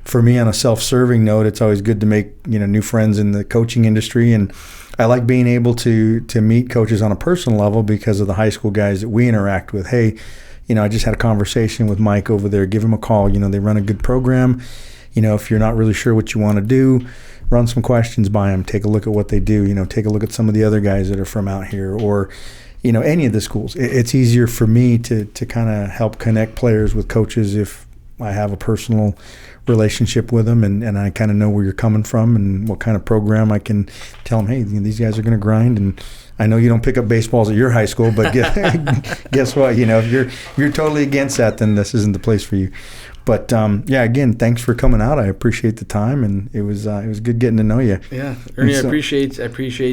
for me, on a self-serving note, it's always good to make, new friends in the coaching industry. And I like being able to meet coaches on a personal level because of the high school guys that we interact with. Hey, I just had a conversation with Mike over there. Give him a call. They run a good program. If you're not really sure what you want to do, run some questions by them. Take a look at what they do. Take a look at some of the other guys that are from out here, or any of the schools. It's easier for me to kind of help connect players with coaches if I have a personal relationship with them, and I kind of know where you're coming from and what kind of program I can tell them, hey, these guys are going to grind. And I know you don't pick up baseballs at your high school, but guess what? If you're totally against that, then this isn't the place for you. But again, thanks for coming out. I appreciate the time, and it was good getting to know you. Yeah, Ernie, I appreciate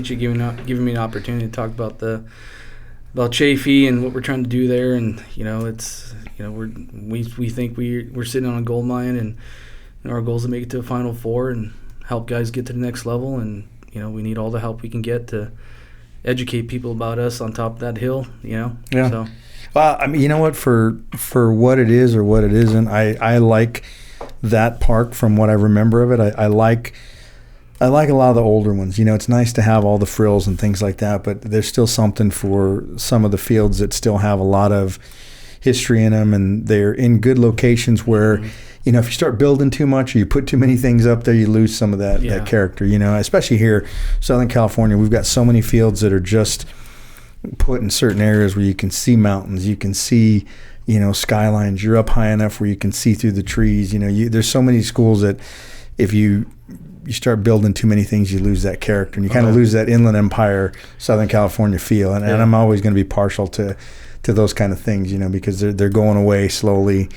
you giving me an opportunity to talk about Chaffey and what we're trying to do there. And we think we're sitting on a gold mine, and our goal is to make it to a Final Four and help guys get to the next level. And we need all the help we can get to educate people about us on top of that hill. Yeah. So. Well, I mean, you know what? For what it is or what it isn't, I like that park from what I remember of it. I like a lot of the older ones. It's nice to have all the frills and things like that, but there's still something for some of the fields that still have a lot of history in them, and they're in good locations where, you know, if you start building too much or you put too many things up there, you lose some of that character, you know, especially here, Southern California. We've got so many fields that are just put in certain areas where you can see mountains, you can see, you know, skylines. You're up high enough where you can see through the trees. You know, there's so many schools that if you start building too many things, you lose that character, and you kind of lose that Inland Empire, Southern California feel. And I'm always going to be partial to those kind of things, you know, because they're going away slowly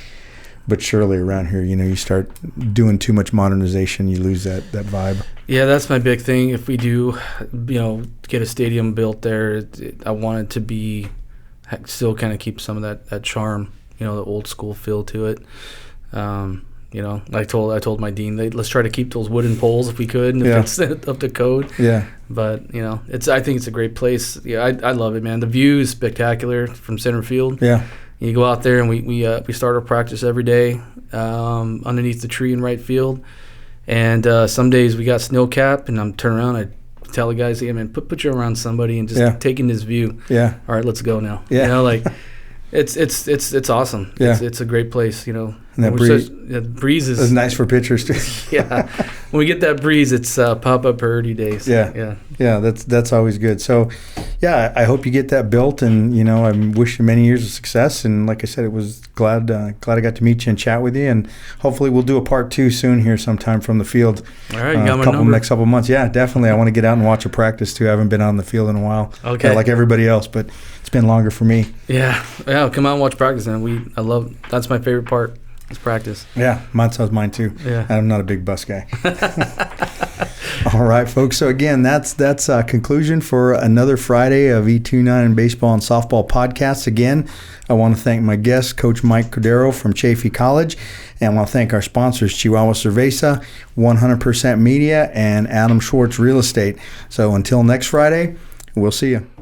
but surely around here. You know, you start doing too much modernization, you lose that vibe. Yeah, that's my big thing. If we do, you know, get a stadium built there, I want it to be still kind of keep some of that charm, you know, the old school feel to it. You know, I told my dean, let's try to keep those wooden poles if we could, and if it's up to code. Yeah. But, you know, I think it's a great place. Yeah, I love it, man. The view is spectacular from center field. Yeah. You go out there, and we start our practice every day underneath the tree in right field. And some days we got snow cap, and I'm turning around, I tell the guys, hey, man, put you around somebody and just take in this view. Yeah. All right, let's go now. Yeah. You know, like, it's awesome. Yeah. It's a great place, you know. And that breeze is nice for pitchers too. Yeah, when we get that breeze, it's pop-up priority days. Yeah. That's always good. So, yeah, I hope you get that built, and you know, I wish you many years of success. And like I said, it was glad I got to meet you and chat with you, and hopefully we'll do a part 2 soon here sometime from the field. All right, you got my number. Next couple months. Yeah, definitely. I want to get out and watch a practice too. I haven't been out on the field in a while. Okay, like everybody else, but it's been longer for me. Yeah. Come out and watch practice, man. That's my favorite part. It's practice. Yeah, mine too. Yeah, I'm not a big bus guy. All right, folks. So again, that's conclusion for another Friday of E29 Baseball and Softball podcasts. Again, I want to thank my guest, Coach Mike Cordero from Chaffey College, and I want to thank our sponsors, Chihuahua Cerveza, 100% Media, and Adam Schwartz Real Estate. So until next Friday, we'll see you.